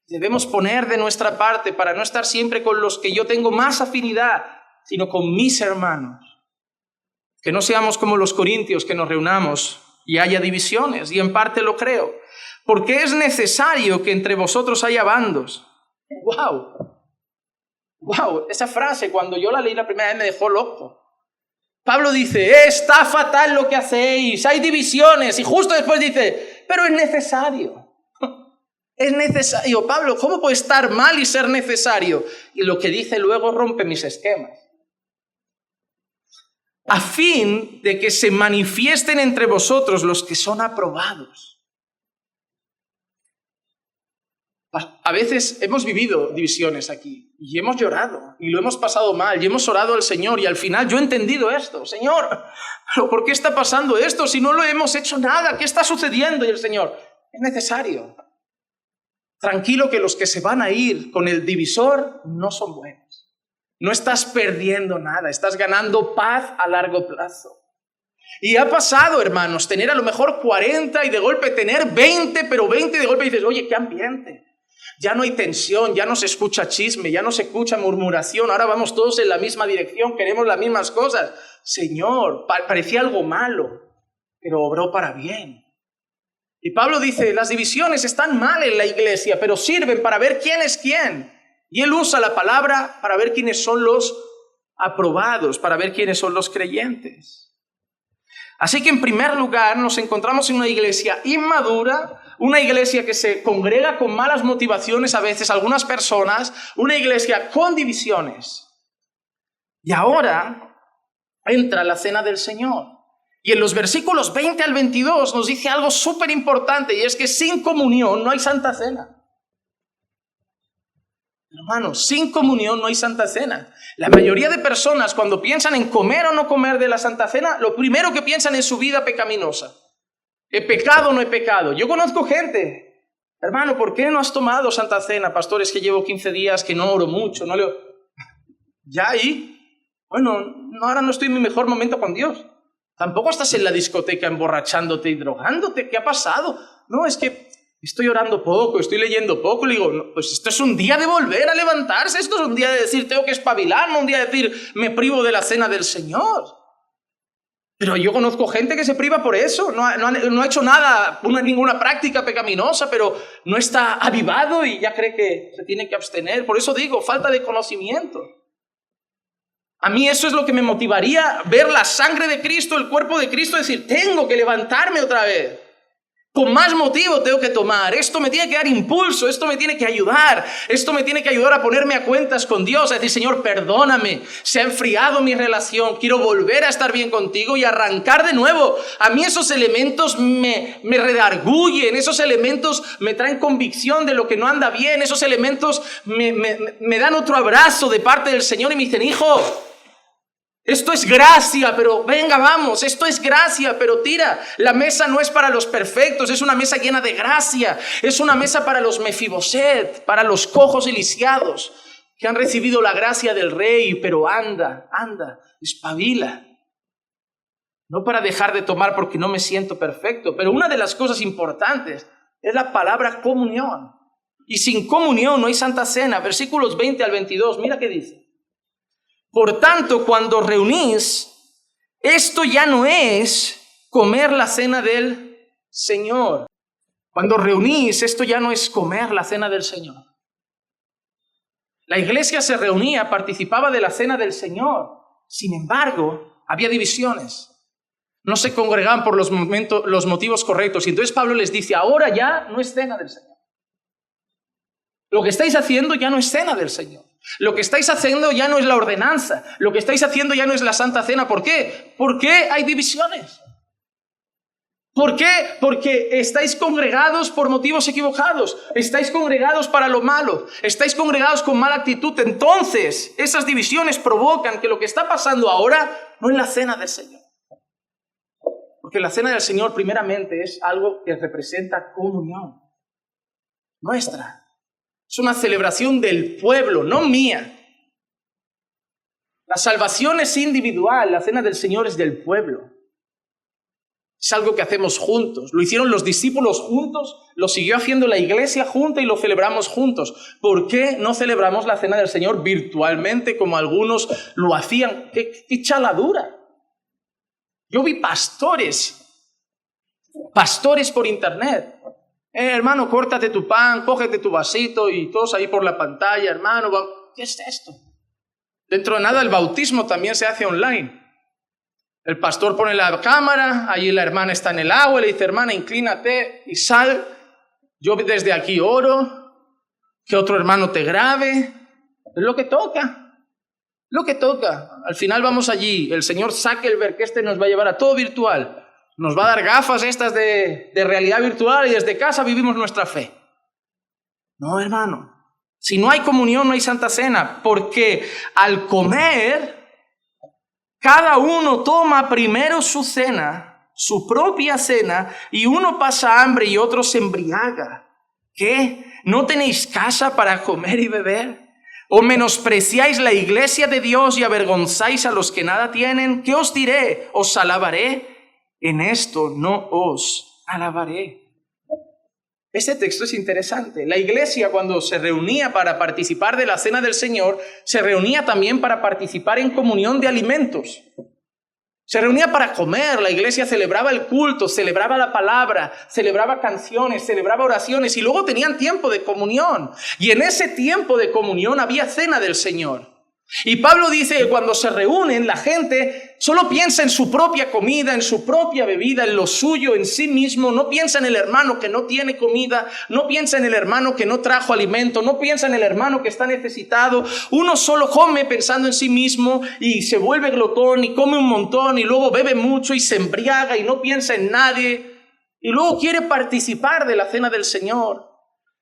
Debemos poner de nuestra parte para no estar siempre con los que yo tengo más afinidad, sino con mis hermanos. Que no seamos como los corintios, que nos reunamos y haya divisiones, y en parte lo creo. Porque es necesario que entre vosotros haya bandos. ¡Wow! Esa frase, cuando yo la leí la primera vez, me dejó loco. Pablo dice, está fatal lo que hacéis, hay divisiones, y justo después dice, pero es necesario. Es necesario. Pablo, ¿cómo puede estar mal y ser necesario? Y lo que dice luego rompe mis esquemas. A fin de que se manifiesten entre vosotros los que son aprobados. A veces hemos vivido divisiones aquí y hemos llorado y lo hemos pasado mal y hemos orado al Señor y al final yo he entendido esto. Señor, ¿pero por qué está pasando esto si no lo hemos hecho nada? ¿Qué está sucediendo? Y el Señor, es necesario. Tranquilo que los que se van a ir con el divisor no son buenos. No estás perdiendo nada, estás ganando paz a largo plazo. Y ha pasado, hermanos, tener a lo mejor 40 y de golpe tener 20, pero 20 de golpe dices, oye, qué ambiente. Ya no hay tensión, ya no se escucha chisme, ya no se escucha murmuración, ahora vamos todos en la misma dirección, queremos las mismas cosas. Señor, parecía algo malo, pero obró para bien. Y Pablo dice, las divisiones están mal en la iglesia, pero sirven para ver quién es quién. Y él usa la palabra para ver quiénes son los aprobados, para ver quiénes son los creyentes. Así que en primer lugar nos encontramos en una iglesia inmadura, una iglesia que se congrega con malas motivaciones a veces, algunas personas, una iglesia con divisiones. Y ahora entra la cena del Señor. Y en los versículos 20 al 22 nos dice algo súper importante, y es que sin comunión no hay Santa Cena. Hermanos, sin comunión no hay Santa Cena. La mayoría de personas cuando piensan en comer o no comer de la Santa Cena, lo primero que piensan es su vida pecaminosa. ¿He pecado o no he pecado? Yo conozco gente, hermano, ¿por qué no has tomado Santa Cena? Pastor, es que llevo 15 días que no oro mucho, no leo. ¿Ya ahí? Bueno, ahora no estoy en mi mejor momento con Dios. Tampoco estás en la discoteca emborrachándote y drogándote. ¿Qué ha pasado? No, es que estoy orando poco, estoy leyendo poco. Le digo, no, pues esto es un día de volver a levantarse. Esto es un día de decir, tengo que espabilarme. Un día de decir, me privo de la cena del Señor. Pero yo conozco gente que se priva por eso. No ha hecho nada, ninguna práctica pecaminosa, pero no está avivado y ya cree que se tiene que abstener. Por eso digo, falta de conocimiento. A mí eso es lo que me motivaría, ver la sangre de Cristo, el cuerpo de Cristo, decir, tengo que levantarme otra vez. Con más motivo tengo que tomar. Esto me tiene que dar impulso, esto me tiene que ayudar. Esto me tiene que ayudar a ponerme a cuentas con Dios, a decir, Señor, perdóname, se ha enfriado mi relación, quiero volver a estar bien contigo y arrancar de nuevo. A mí esos elementos me redargullen, esos elementos me traen convicción de lo que no anda bien, esos elementos me dan otro abrazo de parte del Señor y me dicen, hijo, esto es gracia, pero venga, vamos, esto es gracia, pero tira. La mesa no es para los perfectos, es una mesa llena de gracia. Es una mesa para los Mefiboset, para los cojos y lisiados, que han recibido la gracia del rey, pero anda, espabila. No para dejar de tomar porque no me siento perfecto, pero una de las cosas importantes es la palabra comunión. Y sin comunión no hay Santa Cena. Versículos 20 al 22, mira qué dice. Por tanto, cuando reunís, esto ya no es comer la cena del Señor. Cuando reunís, esto ya no es comer la cena del Señor. La iglesia se reunía, participaba de la cena del Señor. Sin embargo, había divisiones. No se congregaban por los motivos correctos. Y entonces Pablo les dice, ahora ya no es cena del Señor. Lo que estáis haciendo ya no es cena del Señor. Lo que estáis haciendo ya no es la ordenanza. Lo que estáis haciendo ya no es la Santa Cena. ¿Por qué? ¿Por qué hay divisiones? ¿Por qué? Porque estáis congregados por motivos equivocados. Estáis congregados para lo malo. Estáis congregados con mala actitud. Entonces, esas divisiones provocan que lo que está pasando ahora no es la cena del Señor. Porque la cena del Señor primeramente es algo que representa comunión nuestra. Es una celebración del pueblo, no mía. La salvación es individual, la cena del Señor es del pueblo. Es algo que hacemos juntos. Lo hicieron los discípulos juntos, lo siguió haciendo la iglesia junta y lo celebramos juntos. ¿Por qué no celebramos la cena del Señor virtualmente como algunos lo hacían? ¡Qué chaladura! Yo vi pastores por internet. Hermano, córtate tu pan, cógete tu vasito y todos ahí por la pantalla, hermano. ¿Qué es esto? Dentro de nada el bautismo también se hace online. El pastor pone la cámara, allí la hermana está en el agua y le dice, hermana, inclínate y sal. Yo desde aquí oro, que otro hermano te grabe. Es lo que toca. Lo que toca. Al final vamos allí, el señor Zuckerberg, que nos va a llevar a todo virtual. Nos va a dar gafas estas de realidad virtual y desde casa vivimos nuestra fe. No, hermano. Si no hay comunión, no hay Santa Cena. Porque al comer, cada uno toma primero su cena, su propia cena, y uno pasa hambre y otro se embriaga. ¿Qué? ¿No tenéis casa para comer y beber? ¿O menospreciáis la iglesia de Dios y avergonzáis a los que nada tienen? ¿Qué os diré? ¿Os alabaré? En esto no os alabaré. Este texto es interesante. La iglesia, cuando se reunía para participar de la cena del Señor, se reunía también para participar en comunión de alimentos. Se reunía para comer. La iglesia celebraba el culto, celebraba la palabra, celebraba canciones, celebraba oraciones y luego tenían tiempo de comunión. Y en ese tiempo de comunión había cena del Señor. Y Pablo dice que cuando se reúnen, la gente solo piensa en su propia comida, en su propia bebida, en lo suyo, en sí mismo. No piensa en el hermano que no tiene comida, no piensa en el hermano que no trajo alimento, no piensa en el hermano que está necesitado. Uno solo come pensando en sí mismo y se vuelve glotón y come un montón y luego bebe mucho y se embriaga y no piensa en nadie. Y luego quiere participar de la cena del Señor.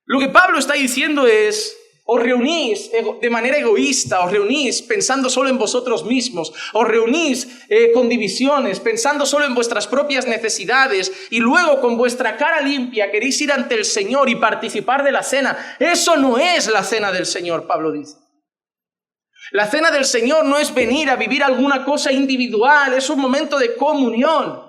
Lo que Pablo está diciendo es: os reunís de manera egoísta, os reunís pensando solo en vosotros mismos, os reunís con divisiones, pensando solo en vuestras propias necesidades y luego con vuestra cara limpia queréis ir ante el Señor y participar de la cena. Eso no es la cena del Señor, Pablo dice. La cena del Señor no es venir a vivir alguna cosa individual, es un momento de comunión.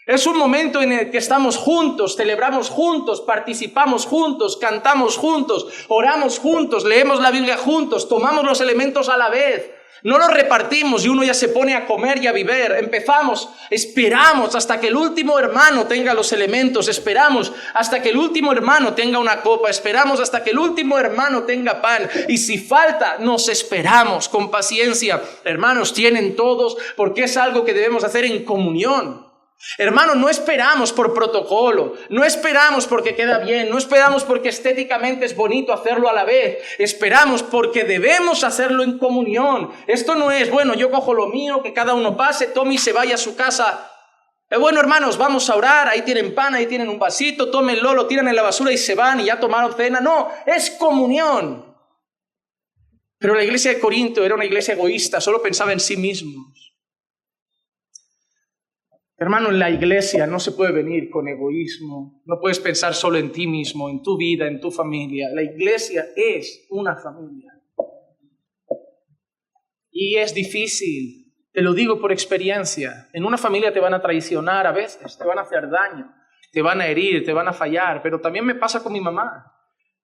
Es un momento en el que estamos juntos, celebramos juntos, participamos juntos, cantamos juntos, oramos juntos, leemos la Biblia juntos, tomamos los elementos a la vez. No los repartimos y uno ya se pone a comer y a beber. Empezamos, esperamos hasta que el último hermano tenga los elementos, esperamos hasta que el último hermano tenga una copa, esperamos hasta que el último hermano tenga pan. Y si falta, nos esperamos con paciencia. Hermanos, tienen todos, porque es algo que debemos hacer en comunión. Hermano, no esperamos por protocolo, no esperamos porque queda bien, no esperamos porque estéticamente es bonito hacerlo a la vez, esperamos porque debemos hacerlo en comunión. Esto no es, bueno, yo cojo lo mío, que cada uno pase, tome y se vaya a su casa. Bueno, hermanos, vamos a orar, ahí tienen pan, ahí tienen un vasito, tómenlo, lo tiran en la basura y se van y ya tomaron cena. No, es comunión. Pero la iglesia de Corinto era una iglesia egoísta, solo pensaba en sí mismos. Hermano, en la iglesia no se puede venir con egoísmo. No puedes pensar solo en ti mismo, en tu vida, en tu familia. La iglesia es una familia. Y es difícil, te lo digo por experiencia. En una familia te van a traicionar a veces, te van a hacer daño, te van a herir, te van a fallar. Pero también me pasa con mi mamá,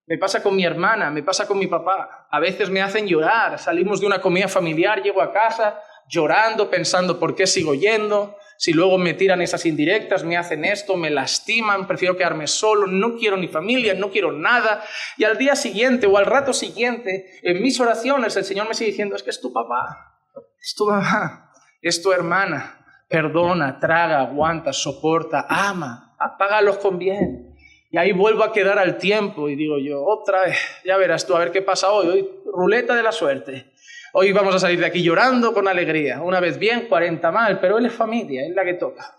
me pasa con mi hermana, me pasa con mi papá. A veces me hacen llorar. Salimos de una comida familiar, llego a casa llorando, pensando por qué sigo yendo. Si luego me tiran esas indirectas, me hacen esto, me lastiman, prefiero quedarme solo, no quiero ni familia, no quiero nada. Y al día siguiente o al rato siguiente, en mis oraciones, el Señor me sigue diciendo, es que es tu papá, es tu mamá, es tu hermana. Perdona, traga, aguanta, soporta, ama, apágalos con bien. Y ahí vuelvo a quedar al tiempo y digo yo, otra vez, ya verás tú, a ver qué pasa hoy ruleta de la suerte. Hoy vamos a salir de aquí llorando con alegría. Una vez bien, 40 mal, pero él es familia, es la que toca.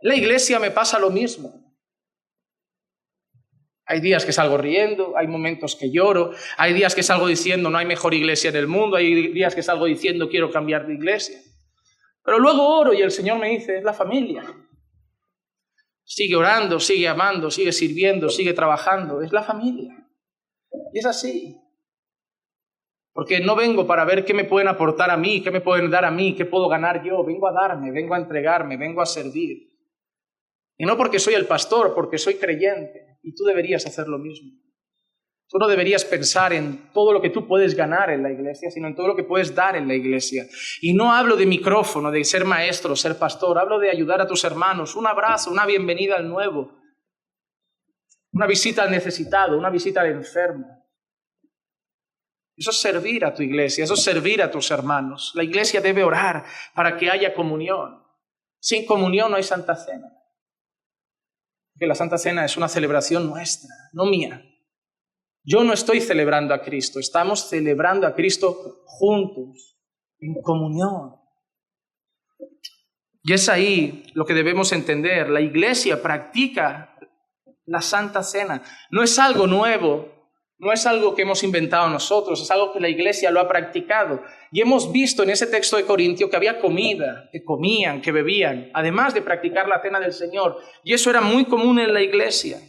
La iglesia me pasa lo mismo. Hay días que salgo riendo, hay momentos que lloro, hay días que salgo diciendo no hay mejor iglesia en el mundo, hay días que salgo diciendo quiero cambiar de iglesia. Pero luego oro y el Señor me dice, es la familia. Sigue orando, sigue amando, sigue sirviendo, sigue trabajando, es la familia. Y es así. Porque no vengo para ver qué me pueden aportar a mí, qué me pueden dar a mí, qué puedo ganar yo. Vengo a darme, vengo a entregarme, vengo a servir. Y no porque soy el pastor, porque soy creyente. Y tú deberías hacer lo mismo. Tú no deberías pensar en todo lo que tú puedes ganar en la iglesia, sino en todo lo que puedes dar en la iglesia. Y no hablo de micrófono, de ser maestro, ser pastor. Hablo de ayudar a tus hermanos. Un abrazo, una bienvenida al nuevo. Una visita al necesitado, una visita al enfermo. Eso es servir a tu iglesia, eso es servir a tus hermanos. La iglesia debe orar para que haya comunión. Sin comunión no hay Santa Cena. Porque la Santa Cena es una celebración nuestra, no mía. Yo no estoy celebrando a Cristo, estamos celebrando a Cristo juntos, en comunión. Y es ahí lo que debemos entender. La iglesia practica la Santa Cena. No es algo nuevo. No es algo que hemos inventado nosotros, es algo que la iglesia lo ha practicado. Y hemos visto en ese texto de Corintio que había comida, que comían, que bebían, además de practicar la cena del Señor. Y eso era muy común en la iglesia.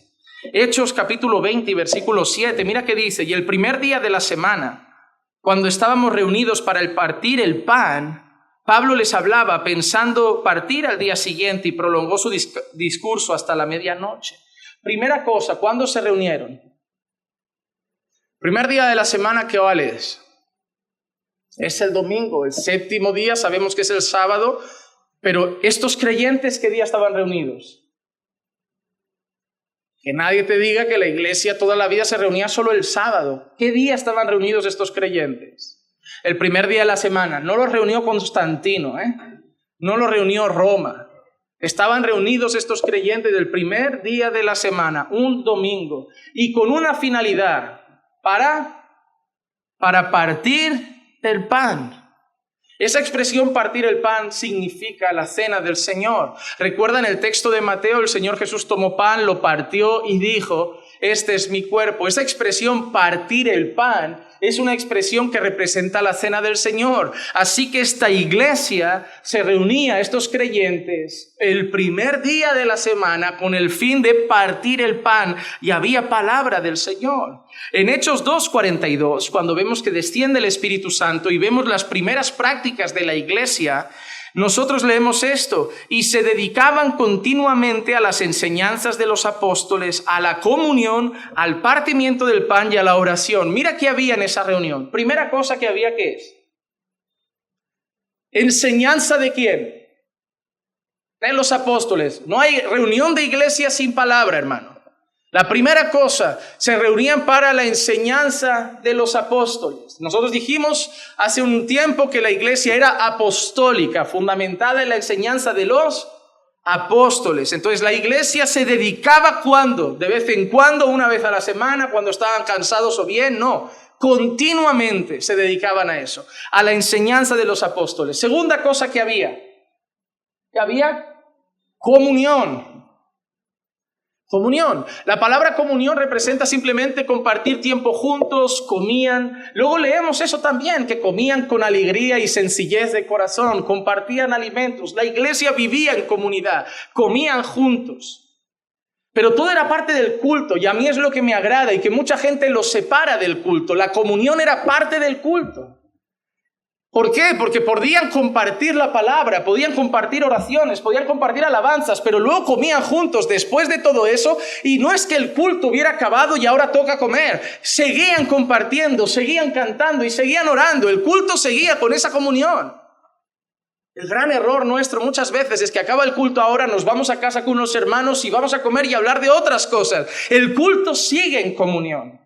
Hechos capítulo 20 y versículo 7, mira qué dice, y el primer día de la semana, cuando estábamos reunidos para partir el pan, Pablo les hablaba pensando partir al día siguiente y prolongó su discurso hasta la medianoche. Primera cosa, ¿cuándo se reunieron? Primer día de la semana, ¿qué hora es? Es el domingo. El séptimo día sabemos que es el sábado, pero estos creyentes, ¿qué día estaban reunidos? Que nadie te diga que la iglesia toda la vida se reunía solo el sábado. ¿Qué día estaban reunidos estos creyentes? El primer día de la semana. No los reunió Constantino, no los reunió Roma. Estaban reunidos estos creyentes del primer día de la semana, un domingo, y con una finalidad. Para partir el pan. Esa expresión partir el pan significa la cena del Señor. ¿Recuerdan el texto de Mateo? El Señor Jesús tomó pan, lo partió y dijo, este es mi cuerpo. Esa expresión partir el pan es una expresión que representa la cena del Señor. Así que esta iglesia se reunía, estos creyentes, el primer día de la semana con el fin de partir el pan y había palabra del Señor. En Hechos 2:42, cuando vemos que desciende el Espíritu Santo y vemos las primeras prácticas de la iglesia, nosotros leemos esto, y se dedicaban continuamente a las enseñanzas de los apóstoles, a la comunión, al partimiento del pan y a la oración. Mira qué había en esa reunión. Primera cosa que había, ¿qué es? ¿Enseñanza de quién? De los apóstoles. No hay reunión de iglesia sin palabra, hermano. La primera cosa, se reunían para la enseñanza de los apóstoles. Nosotros dijimos hace un tiempo que la iglesia era apostólica, fundamentada en la enseñanza de los apóstoles. Entonces la iglesia se dedicaba ¿cuándo? De vez en cuando, una vez a la semana, cuando estaban cansados o bien, no. Continuamente se dedicaban a eso, a la enseñanza de los apóstoles. Segunda cosa que había comunión. Comunión. La palabra comunión representa simplemente compartir tiempo juntos, comían. Luego leemos eso también, que comían con alegría y sencillez de corazón, compartían alimentos. La iglesia vivía en comunidad, comían juntos. Pero todo era parte del culto, y a mí es lo que me agrada y que mucha gente lo separa del culto. La comunión era parte del culto. ¿Por qué? Porque podían compartir la palabra, podían compartir oraciones, podían compartir alabanzas, pero luego comían juntos después de todo eso, y no es que el culto hubiera acabado y ahora toca comer. Seguían compartiendo, seguían cantando y seguían orando. El culto seguía con esa comunión. El gran error nuestro muchas veces es que acaba el culto ahora, nos vamos a casa con unos hermanos y vamos a comer y hablar de otras cosas. El culto sigue en comunión.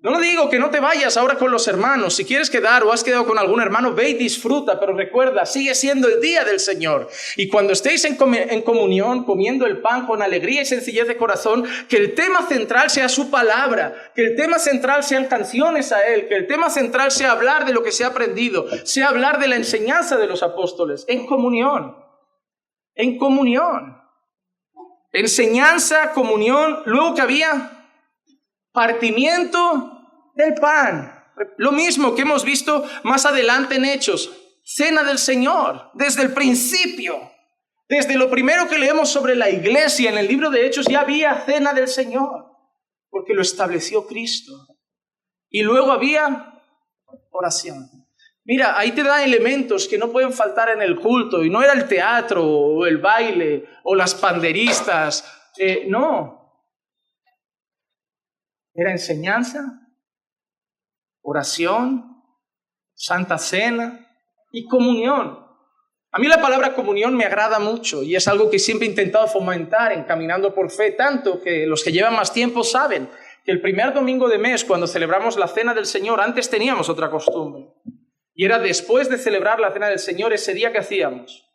No digo que no te vayas ahora con los hermanos. Si quieres quedar o has quedado con algún hermano, ve y disfruta, pero recuerda, sigue siendo el día del Señor. Y cuando estéis en comunión, comiendo el pan con alegría y sencillez de corazón, que el tema central sea su palabra, que el tema central sean canciones a Él, que el tema central sea hablar de lo que se ha aprendido, sea hablar de la enseñanza de los apóstoles, en comunión. En comunión. Enseñanza, comunión, luego que había partimiento del pan. Lo mismo que hemos visto más adelante en Hechos. Cena del Señor, desde el principio. Desde lo primero que leemos sobre la iglesia en el libro de Hechos ya había cena del Señor, porque lo estableció Cristo. Y luego había oración. Mira, ahí te da elementos que no pueden faltar en el culto. Y no era el teatro o el baile o las panderistas. No. Era enseñanza, oración, santa cena y comunión. A mí la palabra comunión me agrada mucho y es algo que siempre he intentado fomentar en Caminando por Fe, tanto que los que llevan más tiempo saben que el primer domingo de mes, cuando celebramos la Cena del Señor, antes teníamos otra costumbre. Y era después de celebrar la Cena del Señor, ese día que hacíamos.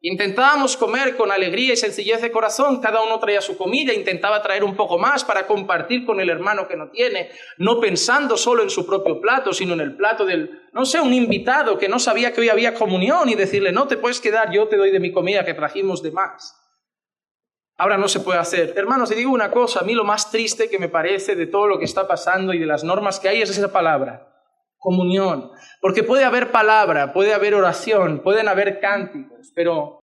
Intentábamos comer con alegría y sencillez de corazón, cada uno traía su comida, intentaba traer un poco más para compartir con el hermano que no tiene, no pensando solo en su propio plato, sino en el plato del, un invitado que no sabía que hoy había comunión y decirle, no te puedes quedar, yo te doy de mi comida que trajimos de más. Ahora no se puede hacer. Hermanos, te digo una cosa, a mí lo más triste que me parece de todo lo que está pasando y de las normas que hay es esa palabra, comunión. Porque puede haber palabra, puede haber oración, pueden haber cánticos, pero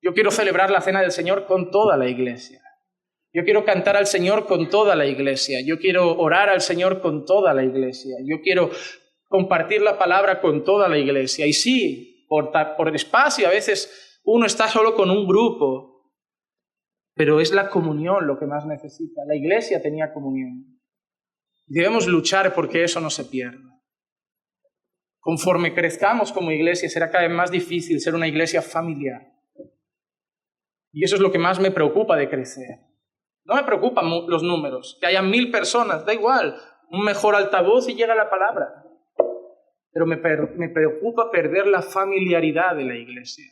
yo quiero celebrar la Cena del Señor con toda la iglesia. Yo quiero cantar al Señor con toda la iglesia. Yo quiero orar al Señor con toda la iglesia. Yo quiero compartir la palabra con toda la iglesia. Y sí, por espacio a veces uno está solo con un grupo, pero es la comunión lo que más necesita. La iglesia tenía comunión. Debemos luchar porque eso no se pierda. Conforme crezcamos como iglesia, será cada vez más difícil ser una iglesia familiar. Y eso es lo que más me preocupa de crecer. No me preocupan los números, que haya 1000 personas, da igual, un mejor altavoz y llega la palabra. Pero me preocupa perder la familiaridad de la iglesia.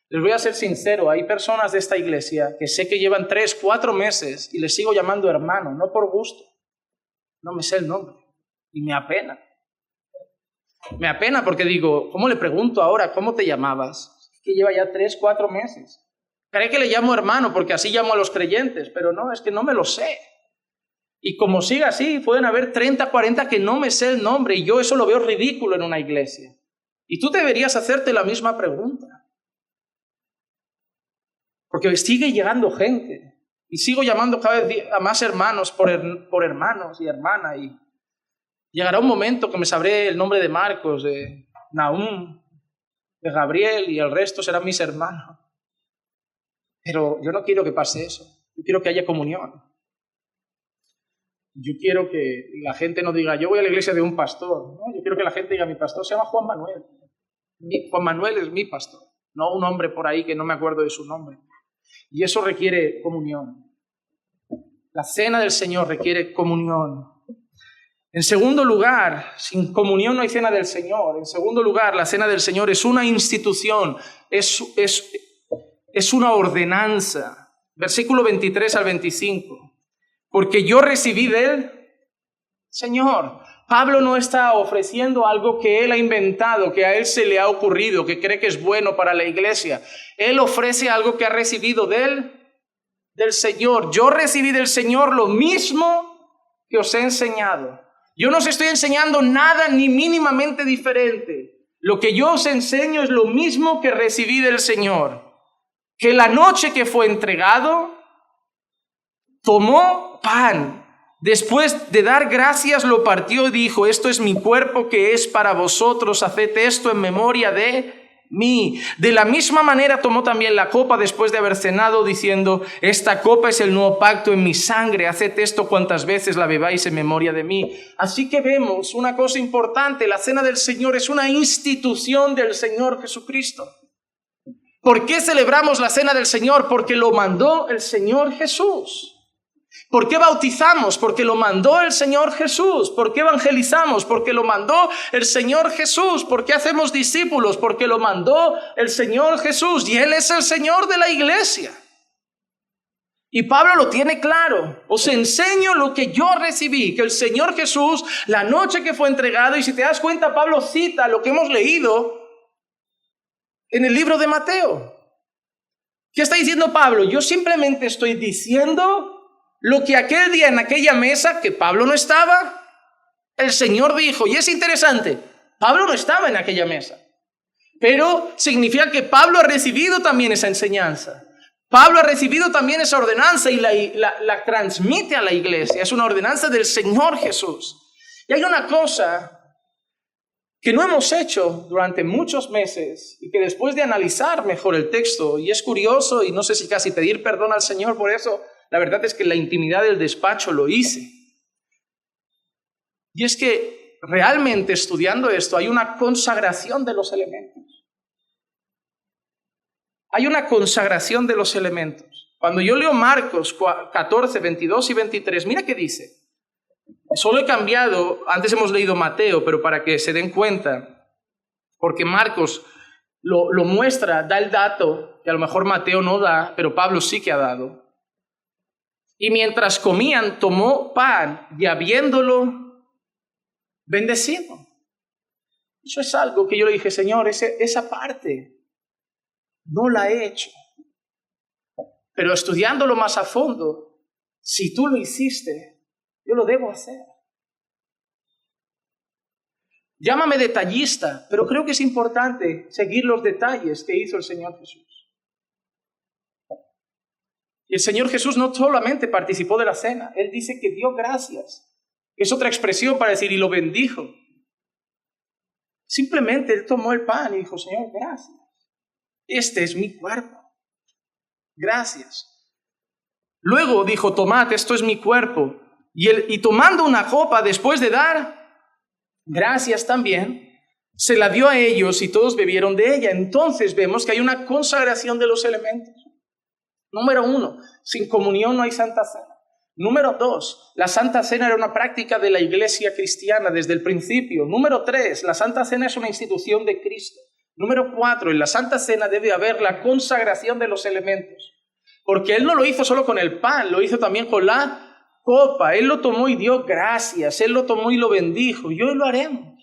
Les voy a ser sincero, hay personas de esta iglesia que sé que llevan 3, 4 meses y les sigo llamando hermano, no por gusto. No me sé el nombre y me apena. Me apena porque digo, ¿cómo le pregunto ahora? ¿Cómo te llamabas? Es que lleva ya 3, 4 meses. Cree que le llamo hermano porque así llamo a los creyentes, pero no, es que no me lo sé. Y como siga así, pueden haber 30, 40 que no me sé el nombre y yo eso lo veo ridículo en una iglesia. Y tú deberías hacerte la misma pregunta. Porque sigue llegando gente y sigo llamando cada vez a más hermanos por hermanos y hermanas y llegará un momento que me sabré el nombre de Marcos, de Nahum, de Gabriel y el resto serán mis hermanos. Pero yo no quiero que pase eso. Yo quiero que haya comunión. Yo quiero que la gente no diga, yo voy a la iglesia de un pastor. No, yo quiero que la gente diga, mi pastor se llama Juan Manuel. Juan Manuel es mi pastor, no un hombre por ahí que no me acuerdo de su nombre. Y eso requiere comunión. La cena del Señor requiere comunión. En segundo lugar, sin comunión no hay cena del Señor. En segundo lugar, la cena del Señor es una institución, es una ordenanza. Versículo 23 al 25. Porque yo recibí del Señor. Pablo no está ofreciendo algo que él ha inventado, que a él se le ha ocurrido, que cree que es bueno para la iglesia. Él ofrece algo que ha recibido del Señor. Yo recibí del Señor lo mismo que os he enseñado. Yo no os estoy enseñando nada ni mínimamente diferente. Lo que yo os enseño es lo mismo que recibí del Señor. Que la noche que fue entregado, tomó pan. Después de dar gracias, lo partió y dijo: esto es mi cuerpo que es para vosotros. Haced esto en memoria de mí. De la misma manera tomó también la copa después de haber cenado, diciendo: esta copa es el nuevo pacto en mi sangre, haced esto cuantas veces la bebáis en memoria de mí. Así que vemos una cosa importante: la cena del Señor es una institución del Señor Jesucristo. ¿Por qué celebramos la cena del Señor? Porque lo mandó el Señor Jesús. ¿Por qué bautizamos? Porque lo mandó el Señor Jesús. ¿Por qué evangelizamos? Porque lo mandó el Señor Jesús. ¿Por qué hacemos discípulos? Porque lo mandó el Señor Jesús. Y Él es el Señor de la iglesia. Y Pablo lo tiene claro. Os enseño lo que yo recibí, que el Señor Jesús, la noche que fue entregado, y si te das cuenta, Pablo cita lo que hemos leído en el libro de Mateo. ¿Qué está diciendo Pablo? Yo simplemente estoy diciendo lo que aquel día en aquella mesa, que Pablo no estaba, el Señor dijo. Y es interesante, Pablo no estaba en aquella mesa, pero significa que Pablo ha recibido también esa enseñanza. Pablo ha recibido también esa ordenanza y la transmite a la iglesia. Es una ordenanza del Señor Jesús. Y hay una cosa que no hemos hecho durante muchos meses y que después de analizar mejor el texto, y es curioso y no sé si casi pedir perdón al Señor por eso, la verdad es que en la intimidad del despacho lo hice. Y es que realmente estudiando esto hay una consagración de los elementos. Hay una consagración de los elementos. Cuando yo leo Marcos 14, 22 y 23, mira qué dice. Solo he cambiado, antes hemos leído Mateo, pero para que se den cuenta, porque Marcos lo muestra, da el dato, que a lo mejor Mateo no da, pero Pablo sí que ha dado. Y mientras comían, tomó pan y habiéndolo bendecido. Eso es algo que yo le dije: Señor, esa parte no la he hecho. Pero estudiándolo más a fondo, si tú lo hiciste, yo lo debo hacer. Llámame detallista, pero creo que es importante seguir los detalles que hizo el Señor Jesús. Y el Señor Jesús no solamente participó de la cena, Él dice que dio gracias. Es otra expresión para decir, y lo bendijo. Simplemente Él tomó el pan y dijo: Señor, gracias. Este es mi cuerpo. Gracias. Luego dijo: tomad, esto es mi cuerpo. Y tomando una copa, después de dar gracias también, se la dio a ellos y todos bebieron de ella. Entonces vemos que hay una consagración de los elementos. Número 1, sin comunión no hay Santa Cena. Número 2, la Santa Cena era una práctica de la iglesia cristiana desde el principio. Número 3, la Santa Cena es una institución de Cristo. Número 4, en la Santa Cena debe haber la consagración de los elementos. Porque Él no lo hizo solo con el pan, lo hizo también con la copa. Él lo tomó y dio gracias, Él lo tomó y lo bendijo. Y hoy lo haremos.